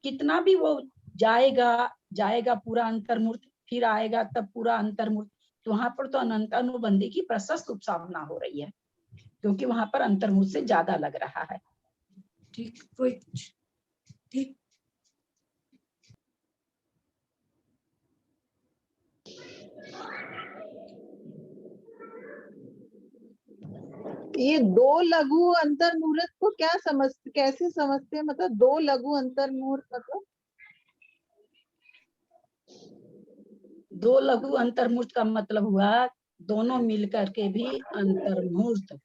कितना भी वो जाएगा पूरा अंतर्मुहूर्त, फिर आएगा तब पूरा अंतर्मुहूर्त, तो वहां पर तो अनंतानुबंधी की प्रशस्त उपसामना हो रही है, क्योंकि वहां पर अंतर्मुहूर्त से ज्यादा लग रहा है। ठीक, कोई ठीक। ये 2 लघु अंतर्मुहूर्त को कैसे समझते हैं, मतलब 2 लघु अंतर्मुहूर्त मतलब? 2 लघु अंतर्मुहूर्त का मतलब हुआ दोनों मिलकर के भी अंतर्मुहूर्त।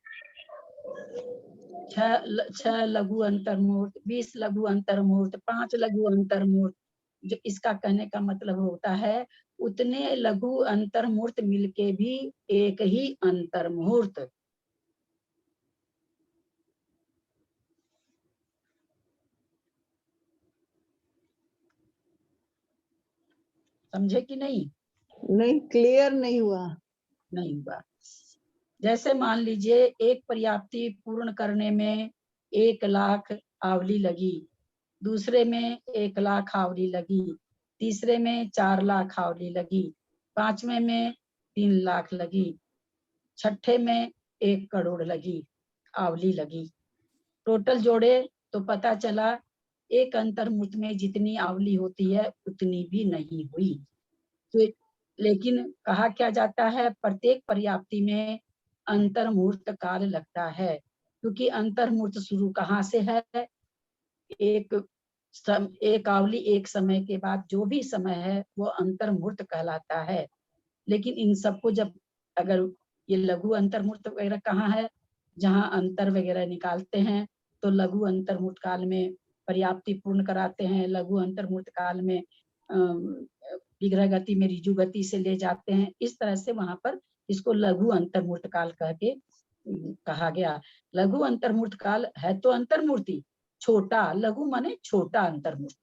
6 लघु अंतर्मुहूर्त, 20 लघु अंतर्मुहूर्त, 5 लघु अंतर्मुहूर्त, जो इसका कहने का मतलब होता है उतने लघु अंतर्मुहूर्त मिलके भी एक ही अंतर्मुहूर्त। समझे कि नहीं? नहीं, क्लियर नहीं हुआ। नहीं हुआ। जैसे मान लीजिए एक पर्याप्ति पूर्ण करने में 1 लाख आवली लगी, दूसरे में 1 लाख आवली लगी, तीसरे में 4 लाख आवली लगी, 5वें में 3 लाख लगी, 6ठे में 1 करोड़ लगी आवली लगी। टोटल जोड़े तो पता चला एक अंतर्मुहूर्त में जितनी आवली होती है उतनी भी नहीं हुई। तो लेकिन कहा क्या जाता है, प्रत्येक पर्याप्ति में अंतर्मुहूर्त काल लगता है, क्योंकि अंतर्मुहूर्त शुरू कहाँ से है, एक आवली एक समय के बाद जो भी समय है वो अंतर्मुहूर्त कहलाता है। लेकिन इन सबको जब अगर ये लघु अंतर्मुहूर्त वगैरह कहाँ है, जहाँ अंतर वगैरह निकालते हैं तो लघु अंतर्मुहूर्त काल में पर्याप्ति पूर्ण कराते हैं, लघु अंतर्मुहूर्त काल में विग्रह गति में ऋजु गति से ले जाते हैं। इस तरह से वहां पर इसको लघु अंतर्मुहूर्त काल कह के कहा गया। लघु अंतर्मुहूर्त काल है तो अंतर्मूर्ति छोटा, लघु माने छोटा अंतर्मुहूर्त,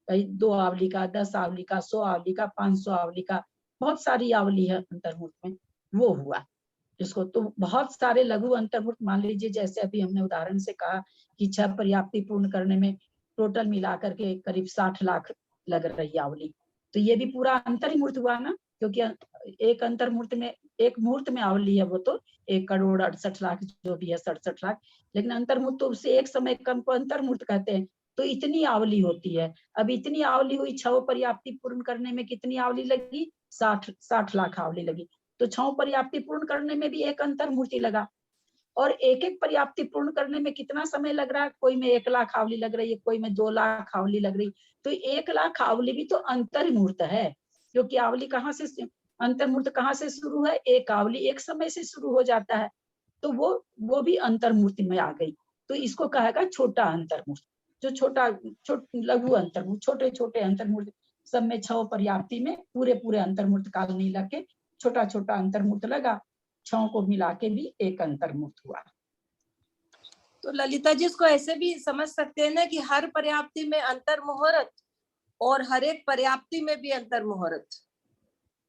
कहीं 2 आवली का, 10 आवली का, 100 आवली का, 500 आवली का, बहुत सारी आवली है अंतर्मुहूर्त में, वो हुआ जिसको। तो बहुत सारे लघु अंतर्मुहूर्त, मान लीजिए जैसे अभी हमने उदाहरण से कहा कि 6 पर्याप्ति पूर्ण करने में टोटल मिला करके करीब 60 लाख लग रही आवली, तो ये भी पूरा अंतर्मुहूर्त हुआ ना, क्योंकि एक अंतर्मुहूर्त में, एक मुहूर्त में आवली है वो तो 1,68,00,000 जो भी है 67 लाख, लेकिन अंतर्मुहूर्त तो उससे एक समय कम को अंतर्मुहूर्त कहते हैं। तो इतनी आवली होती है। अब इतनी आवली हुई, 6 पर्याप्ति पूर्ण करने में कितनी आवली लगी? 60 लाख आवली लगी। तो 6 पर्याप्ति पूर्ण करने में भी एक अंतर्मुहूर्त लगा, और एक एक पर्याप्ति पूर्ण करने में कितना समय लग रहा है? कोई में 1 लाख आवली लग रही है, कोई में 2 लाख आवली लग रही। तो 1 लाख आवली भी तो अंतर्मुहूर्त है, क्योंकि आवली कहाँ से, अंतर्मुहूर्त कहाँ से शुरू है? एक आवली एक समय से शुरू हो जाता है, तो वो भी अंतर्मुहूर्त में आ गई। तो इसको कहेगा छोटा अंतर्मुहूर्त। जो लघु अंतर्मुहूर्त, छोटे छोटे अंतर्मुहूर्त, सब में 6 पर्याप्ति में पूरे अंतर्मुहूर्त काल नहीं लगे, छोटा छोटा अंतर्मुहूर्त लगा, 6 को मिला के भी एक अंतर्मुहूर्त हुआ। तो ललिता जी इसको ऐसे भी समझ सकते हैं ना कि हर पर्याप्ति में अंतर्मुहूर्त और हर एक पर्याप्ति में भी अंतर्मुहूर्त,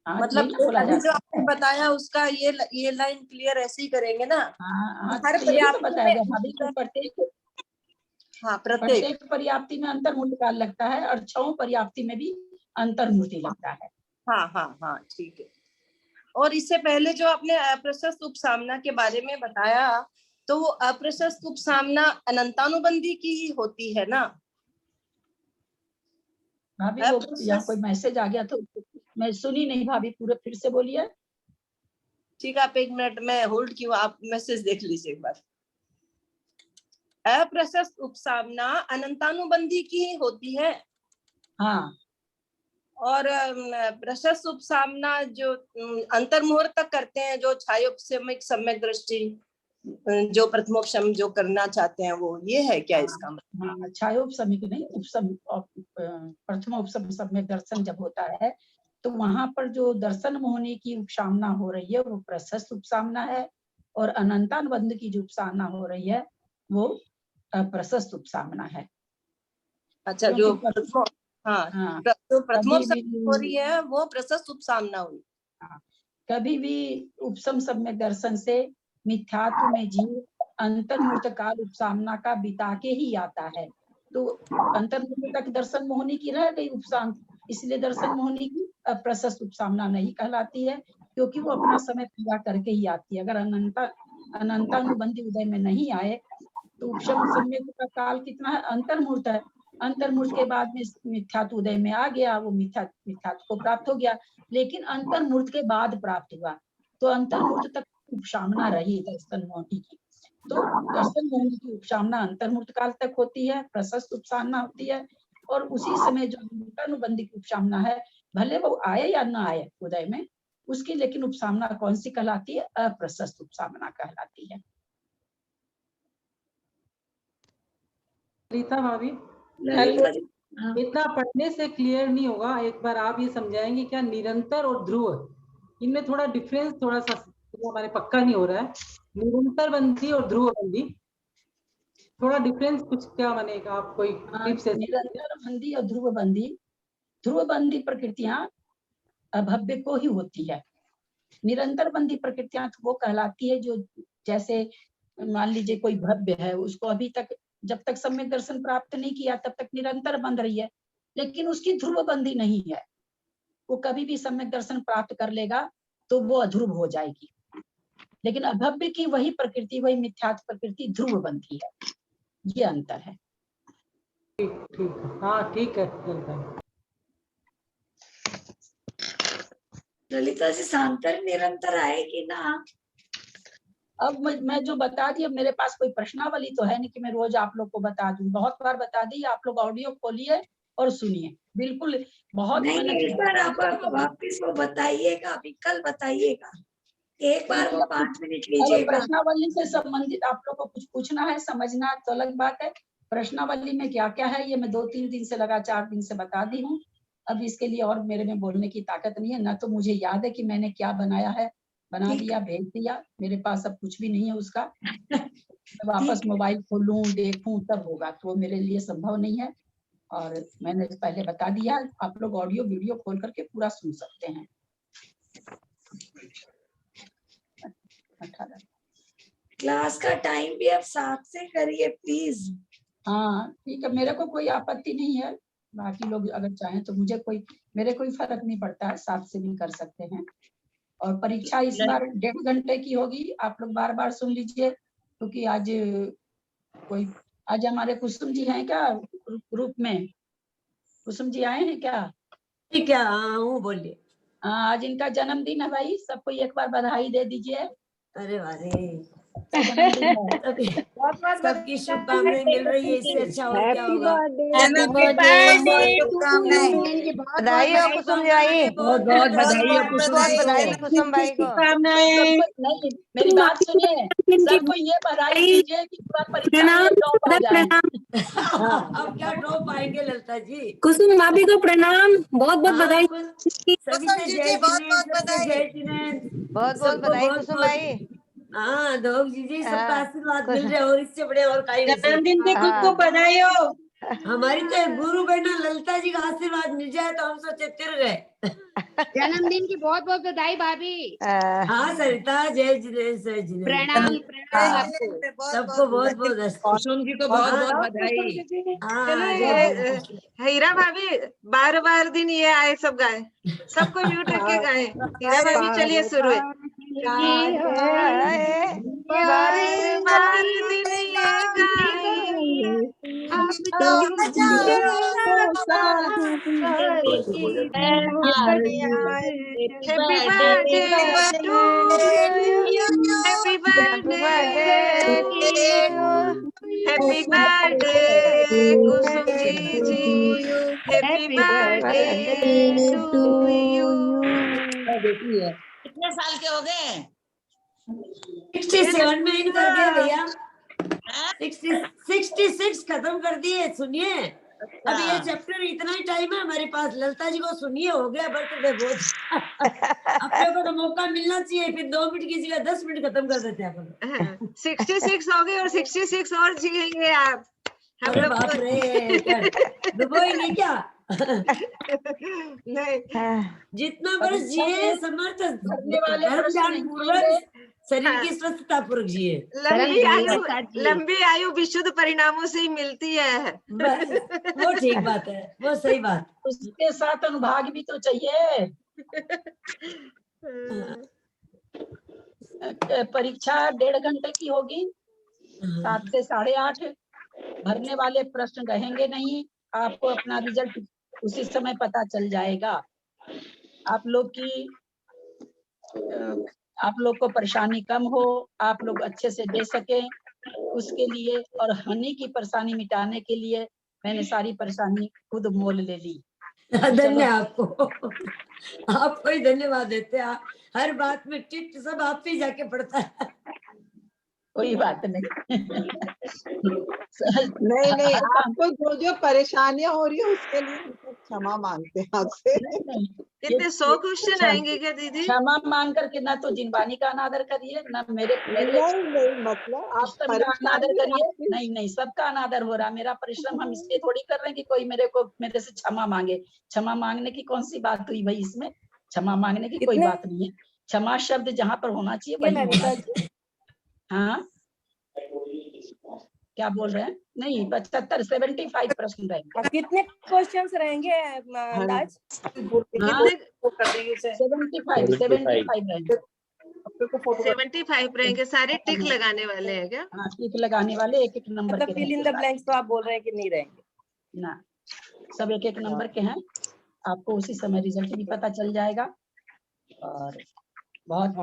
मतलब अभी जो आपने बताया उसका ये लाइन क्लियर ऐसे ही करेंगे ना। हर पर्याप्ति में, हाँ, प्रत्येक पर्याप्ति में अंतर्मुहूर्त काल लगता है और 6 पर्याप्ति में भी अंतर्मुहूर्त लगता है। हाँ, ठीक है। और इससे पहले जो आपने अप्रशस्त उपसामना के बारे में बताया, तो वो अप्रशस्त उपसामना अनंतानुबंधी की ही होती है ना? भाभी वो यहाँ कोई मैसेज आ गया तो मैं सुनी नहीं भाभी, पूरे फिर से बोलिए। ठीक है, आप 1 मिनट में होल्ड किया, आप मैसेज देख लीजिए एक बार। अप्रशस्त उपसामना अनंतानुबंधी की ही होती है। हाँ। और प्रशस्त उपसामना जो अंतर्मुहूर्त तक करते हैं, जो छायोपशमिक सम्यक दृष्टि, जो प्रथमोपशम जो करना चाहते हैं, वो ये है क्या इसका मतलब? हाँ, छायोपशमिक नहीं, प्रथमोपशम सम्यक दर्शन जब होता है तो वहां पर जो दर्शन मोहनी की उपसामना हो रही है वो प्रशस्त उपसामना है, और अनंतानुबंध की जो उपसामना हो रही है वो अप्रशस्त उपसामना है। अच्छा, जो प्रथमोपशम हो रही है वो प्रशस्त उपसामना हुई। कभी भी उपशम सम्यक दर्शन से मिथ्यात्व में जीव अंतर्मुहूर्त काल उपसामना का बिता के ही आता है। तो अंतर्मुहूर्त तक दर्शन मोहनी की रह गई उपसाम, इसलिए दर्शन मोहनी की अप्रशस्त उपसामना नहीं कहलाती है, क्योंकि वो अपना समय पूरा करके ही आती है। अगर अनंतानुबंधी उदय में नहीं आए तो उपशम सम्यक का काल कितना है? अंतर्मुहूर्त है। अंतर्मुहूर्त के बाद में मिथ्यात्व उदय में आ गया, वो मिथ्यात्व को प्राप्त हो गया, लेकिन अंतर्मुहूर्त के बाद प्राप्त हुआ, तो अंतर्मुहूर्त तक उपसामना रही दर्शन मोहनी की। तो दर्शन मोहनी की उपसामना अंतर्मुहूर्त काल तक होती है, प्रशस्त उपसामना होती है, और उसी समय जो अनुबंधी की उपसामना है, भले वो आए या ना आए उदय में, उसकी लेकिन उपसामना कौन सी कहलाती है? अप्रशस्त उपसामना कहलाती है। रीता भाभी, इतना पढ़ने से क्लियर नहीं होगा, एक बार आप ये समझाएंगे क्या निरंतर और ध्रुव, इनमें थोड़ा डिफरेंस, थोड़ा सा हमारे पक्का नहीं हो रहा है। निरंतर बंदी और ध्रुव बंदी, थोड़ा डिफरेंस कुछ क्या बनेगा? आप कोई टिप्स? निरंतर बंदी और ध्रुव बंदी, ध्रुव बंदी प्रकृतियां अभव्य को ही होती है। निरंतर बंदी प्रकृतियां वो कहलाती है जो, जैसे मान लीजिए कोई भव्य है, उसको अभी तक जब तक सम्यक दर्शन प्राप्त नहीं किया तब तक निरंतर बंध रही है, लेकिन उसकी ध्रुव बंदी नहीं है। वो कभी भी सम्यक दर्शन प्राप्त कर लेगा तो वो अध्रुव हो जाएगी, लेकिन अभव्य की वही प्रकृति, वही मिथ्यात्व प्रकृति ध्रुव बंधी है। ये अंतर है। ठीक, हाँ ठीक है। ललिता जी, शांतर निरंतर आएगी ना? अब मैं जो बता दी, अब मेरे पास कोई प्रश्नावली तो है नहीं कि मैं रोज आप लोग को बता दूं। बहुत बार बता दी, आप लोग ऑडियो खोलिए और सुनिए। बिल्कुल बहुत नहीं, आप वापिस वो बताइएगा, कल बताइएगा, एक बार वो 5 मिनट लीजिएगा। प्रश्नावली से संबंधित आप लोग को कुछ पूछना है, समझना तो अलग बात है। प्रश्नावली में क्या क्या है ये मैं 2-3 दिन से लगा 4 दिन से बता दी हूँ। अब इसके लिए और मेरे में बोलने की ताकत नहीं है, ना तो मुझे याद है कि मैंने क्या बनाया है, बना दिया भेज दिया, मेरे पास अब कुछ भी नहीं है उसका। वापस मोबाइल खोलूं देखूं तब होगा, तो मेरे लिए संभव नहीं है। और मैंने पहले बता दिया, आप लोग ऑडियो वीडियो खोल करके पूरा सुन सकते हैं। 18 क्लास का टाइम भी आप 7 से करिए प्लीज। हाँ ठीक है, मेरे को कोई आपत्ति नहीं है, बाकी लोग अगर चाहें तो मेरे कोई फर्क नहीं पड़ता है, 7 से भी कर सकते हैं। और परीक्षा इस बार 1.5 घंटे की होगी, आप लोग बार बार सुन लीजिए, क्योंकि आज हमारे कुसुम जी हैं क्या ग्रुप में? कुसुम जी आए हैं क्या? ठीक है, हूँ, बोलिए। हाँ, आज इनका जन्मदिन है भाई, सबको एक बार बधाई दे दीजिए। अरे वारे, जन्मदिन है। सबकी शुभकामनाएं मिल रही है, इससे अच्छा और क्या होगा। हैप्पी बर्थडे शुभकामनाएं, बधाई हो कुसुम भाई, बहुत बहुत बधाई हो कुसुम बहुत जी बधाई को। हो कुसुम भाई को। नहीं, मेरी बात सुनिए, सबको ये बधाई दीजिए कि पूरा परीक्षा में टॉप आ जाए। अब क्या ड्रॉप आएंगे ललिता जी। कुसुम भाभी को प्रणाम, बहुत बहुत बधाई। सभी से जय जिनेंद्र, बहुत बहुत बधाई कुसुम भाई। हाँ दोग जी सबका आशीर्वाद मिल रहा है, और इससे बड़े और काही जन्मदिन की खूब बधाई हो। हमारी तो गुरु बहना ललिता जी का आशीर्वाद मिल जाए तो हम सोचे तिर गए। जन्मदिन की बहुत बहुत बधाई भाभी। हाँ सरिता, जय जिनेंद्र, प्रणाम प्रणाम आपको सबको बहुत बहुत कुसुम जी को बहुत बहुत बधाई। हीरा भाभी बार बार दिन ये आए सब गाए, सबको म्यूट करके गाए। हीरा भाभी चलिए शुरू है। बार बार दिन ये गाए, happy birthday to you, happy birthday, happy birthday Kusum ji, happy birthday to you. कितने साल के हो गए? 67 में इन कर दिया भैया, 66 खत्म कर दिए। सुनिए अभी ये चैप्टर इतना ही टाइम है हमारे पास, ललिता जी को सुनिए, हो गया बर्थडे बहुत। अपने को तो मौका मिलना चाहिए, फिर 2 मिनट की जगह 10 मिनट खत्म कर देते हैं अपन। 66 हो गए और 66 और जिएंगे आप। हम अरे लोग बाप रे, दुबई नहीं क्या? नहीं, जितना बरस जिए समर्थ वाले धर्म ध्यान पूर्वक, शरीर की स्वस्थता पूर्वक जिए। लंबी आयु विशुद्ध परिणामों से ही मिलती है। वो ठीक बात है, वो सही बात। उसके साथ अनुभाग भी तो चाहिए। परीक्षा 1.5 घंटे की होगी, 7 से 8:30। भरने वाले प्रश्न रहेंगे नहीं, आपको अपना रिजल्ट उसी समय पता चल जाएगा। आप लोग को परेशानी कम हो, आप लोग अच्छे से दे सके, उसके लिए और हनी की परेशानी मिटाने के लिए मैंने सारी परेशानी खुद मोल ले ली। धन्यवाद आपको, आपको ही धन्यवाद देते हैं। हर बात में टिप्स सब आप ही जाके पड़ता है। कोई बात नहीं। नहीं, आपको जो परेशानियां हो रही है उसके लिए हम क्षमा मांगते हैं आपसे। कितने 100 क्वेश्चन आएंगे क्या दीदी? क्षमा मांग करके ना तो जिनवानी का अनादर करिए, ना मेरे नहीं मतलब आप का अनादर करिए। नहीं, सबका अनादर हो रहा। मेरा परिश्रम हम इसलिए थोड़ी कर रहे हैं कि कोई मेरे से क्षमा मांगे। क्षमा मांगने की कौन सी बात हुई भाई इसमें? क्षमा मांगने की कोई बात नहीं है। क्षमा शब्द जहाँ पर होना चाहिए वही होना चाहिए। हाँ क्या बोल रहे हैं? नहीं, 75 प्रश्न रहेंगे। कितने क्वेश्चंस रहेंगे अंदाज? 75 रहेंगे। सारे टिक लगाने वाले हैं क्या? हाँ, टिक लगाने वाले, एक नंबर के फिल इन द ब्लैंक्स तो आप बोल रहे हैं कि नहीं रहेंगे? ना, सब एक नंबर के हैं। आपको उसी समय रिजल्ट भी पता चल जाएगा। और बहुत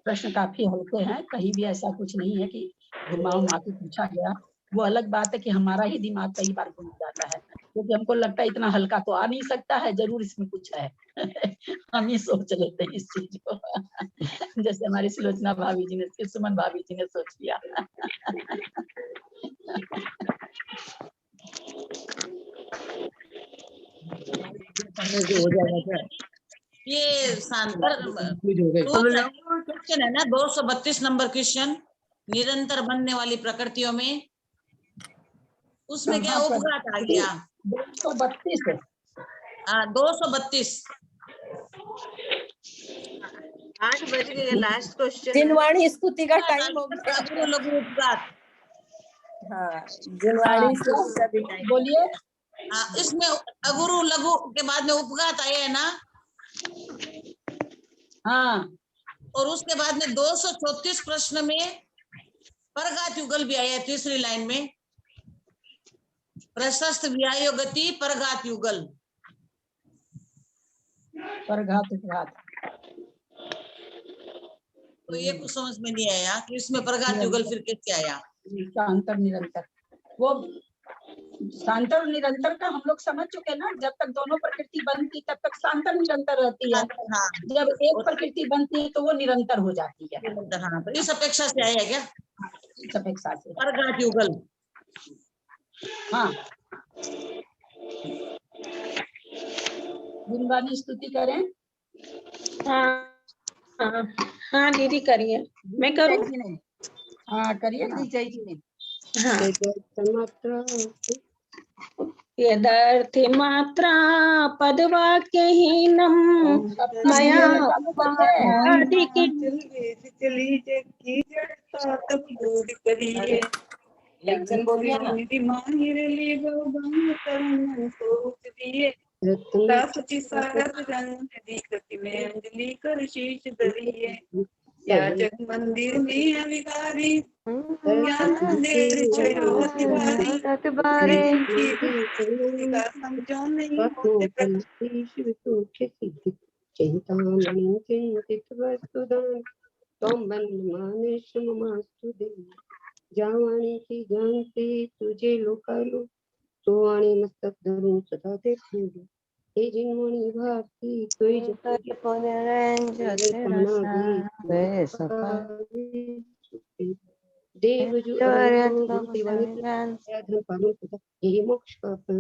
प्रश्न काफी हल्के हैं, कहीं भी ऐसा कुछ नहीं है कि घुमा के पूछा गया। वो अलग बात है कि हमारा ही दिमाग कई बार घूम जाता है, क्योंकि हमको लगता है इतना हल्का तो आ नहीं सकता है, जरूर इसमें कुछ है। हम ही सोच लेते हैं इस चीज को। जैसे हमारी सुलोचना भाभी जी ने, सुमन भाभी जी ने सोच लिया। हो जाएगा ये शानदार क्वेश्चन है ना, 232 नंबर क्वेश्चन। निरंतर बनने वाली प्रकृतियों में उसमें क्या कहाँ पर? उपघात आ गया? 232 हाँ 232। 8 बज गए, लास्ट क्वेश्चन है। जिनवाणी स्तुति का टाइम हो गया। अगुरु लघु उपघात। हाँ जिनवाणी स्तुति का भी टाइम। बोलिए। हाँ, इसमें अगुरु लघु के बाद में उपघात आया है ना? हाँ, और उसके बाद में 234 प्रश्न में परघात युगल भी आया है तीसरी लाइन में। प्रशस्त व्यायो गति परघात युगल। परघात उपघात। तो ये कुछ समझ में नहीं आया कि इसमें परघात युगल फिर कैसे आया? शांतर निरंतर, वो शांतर और निरंतर का हम लोग समझ चुके ना। जब तक दोनों प्रकृति बनती तब तक शांतर निरंतर रहती है। हाँ। जब एक प्रकृति बनती है तो वो निरंतर हो जाती है। हाँ, तो इस अपेक्षा से आया क्या? इस अपेक्षा से परघात युगल। हाँ। जिनवाणी स्तुति करें। हाँ दीदी करिए, मैं करूँ? हाँ करिए ना। जी ने। यदर्थे मात्रा पदवाक्यहीनम् मया या जग मंदिर में अविकारी ज्ञान अंधेर छयो तिवारी का समझो नहीं होते चिंतामणि चिंतित वस्तुदान तम बंद मानेश ममास्तु जावाणी की जानते तुझे लोकालो तो वाणी मस्तक धरून सदा देखूं हे जिनवाणी भारती कोई देव जो ये मोक्ष का फल।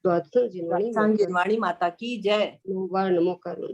तो जिनवाणी जिनवाणी माता की जय। नमो करुण।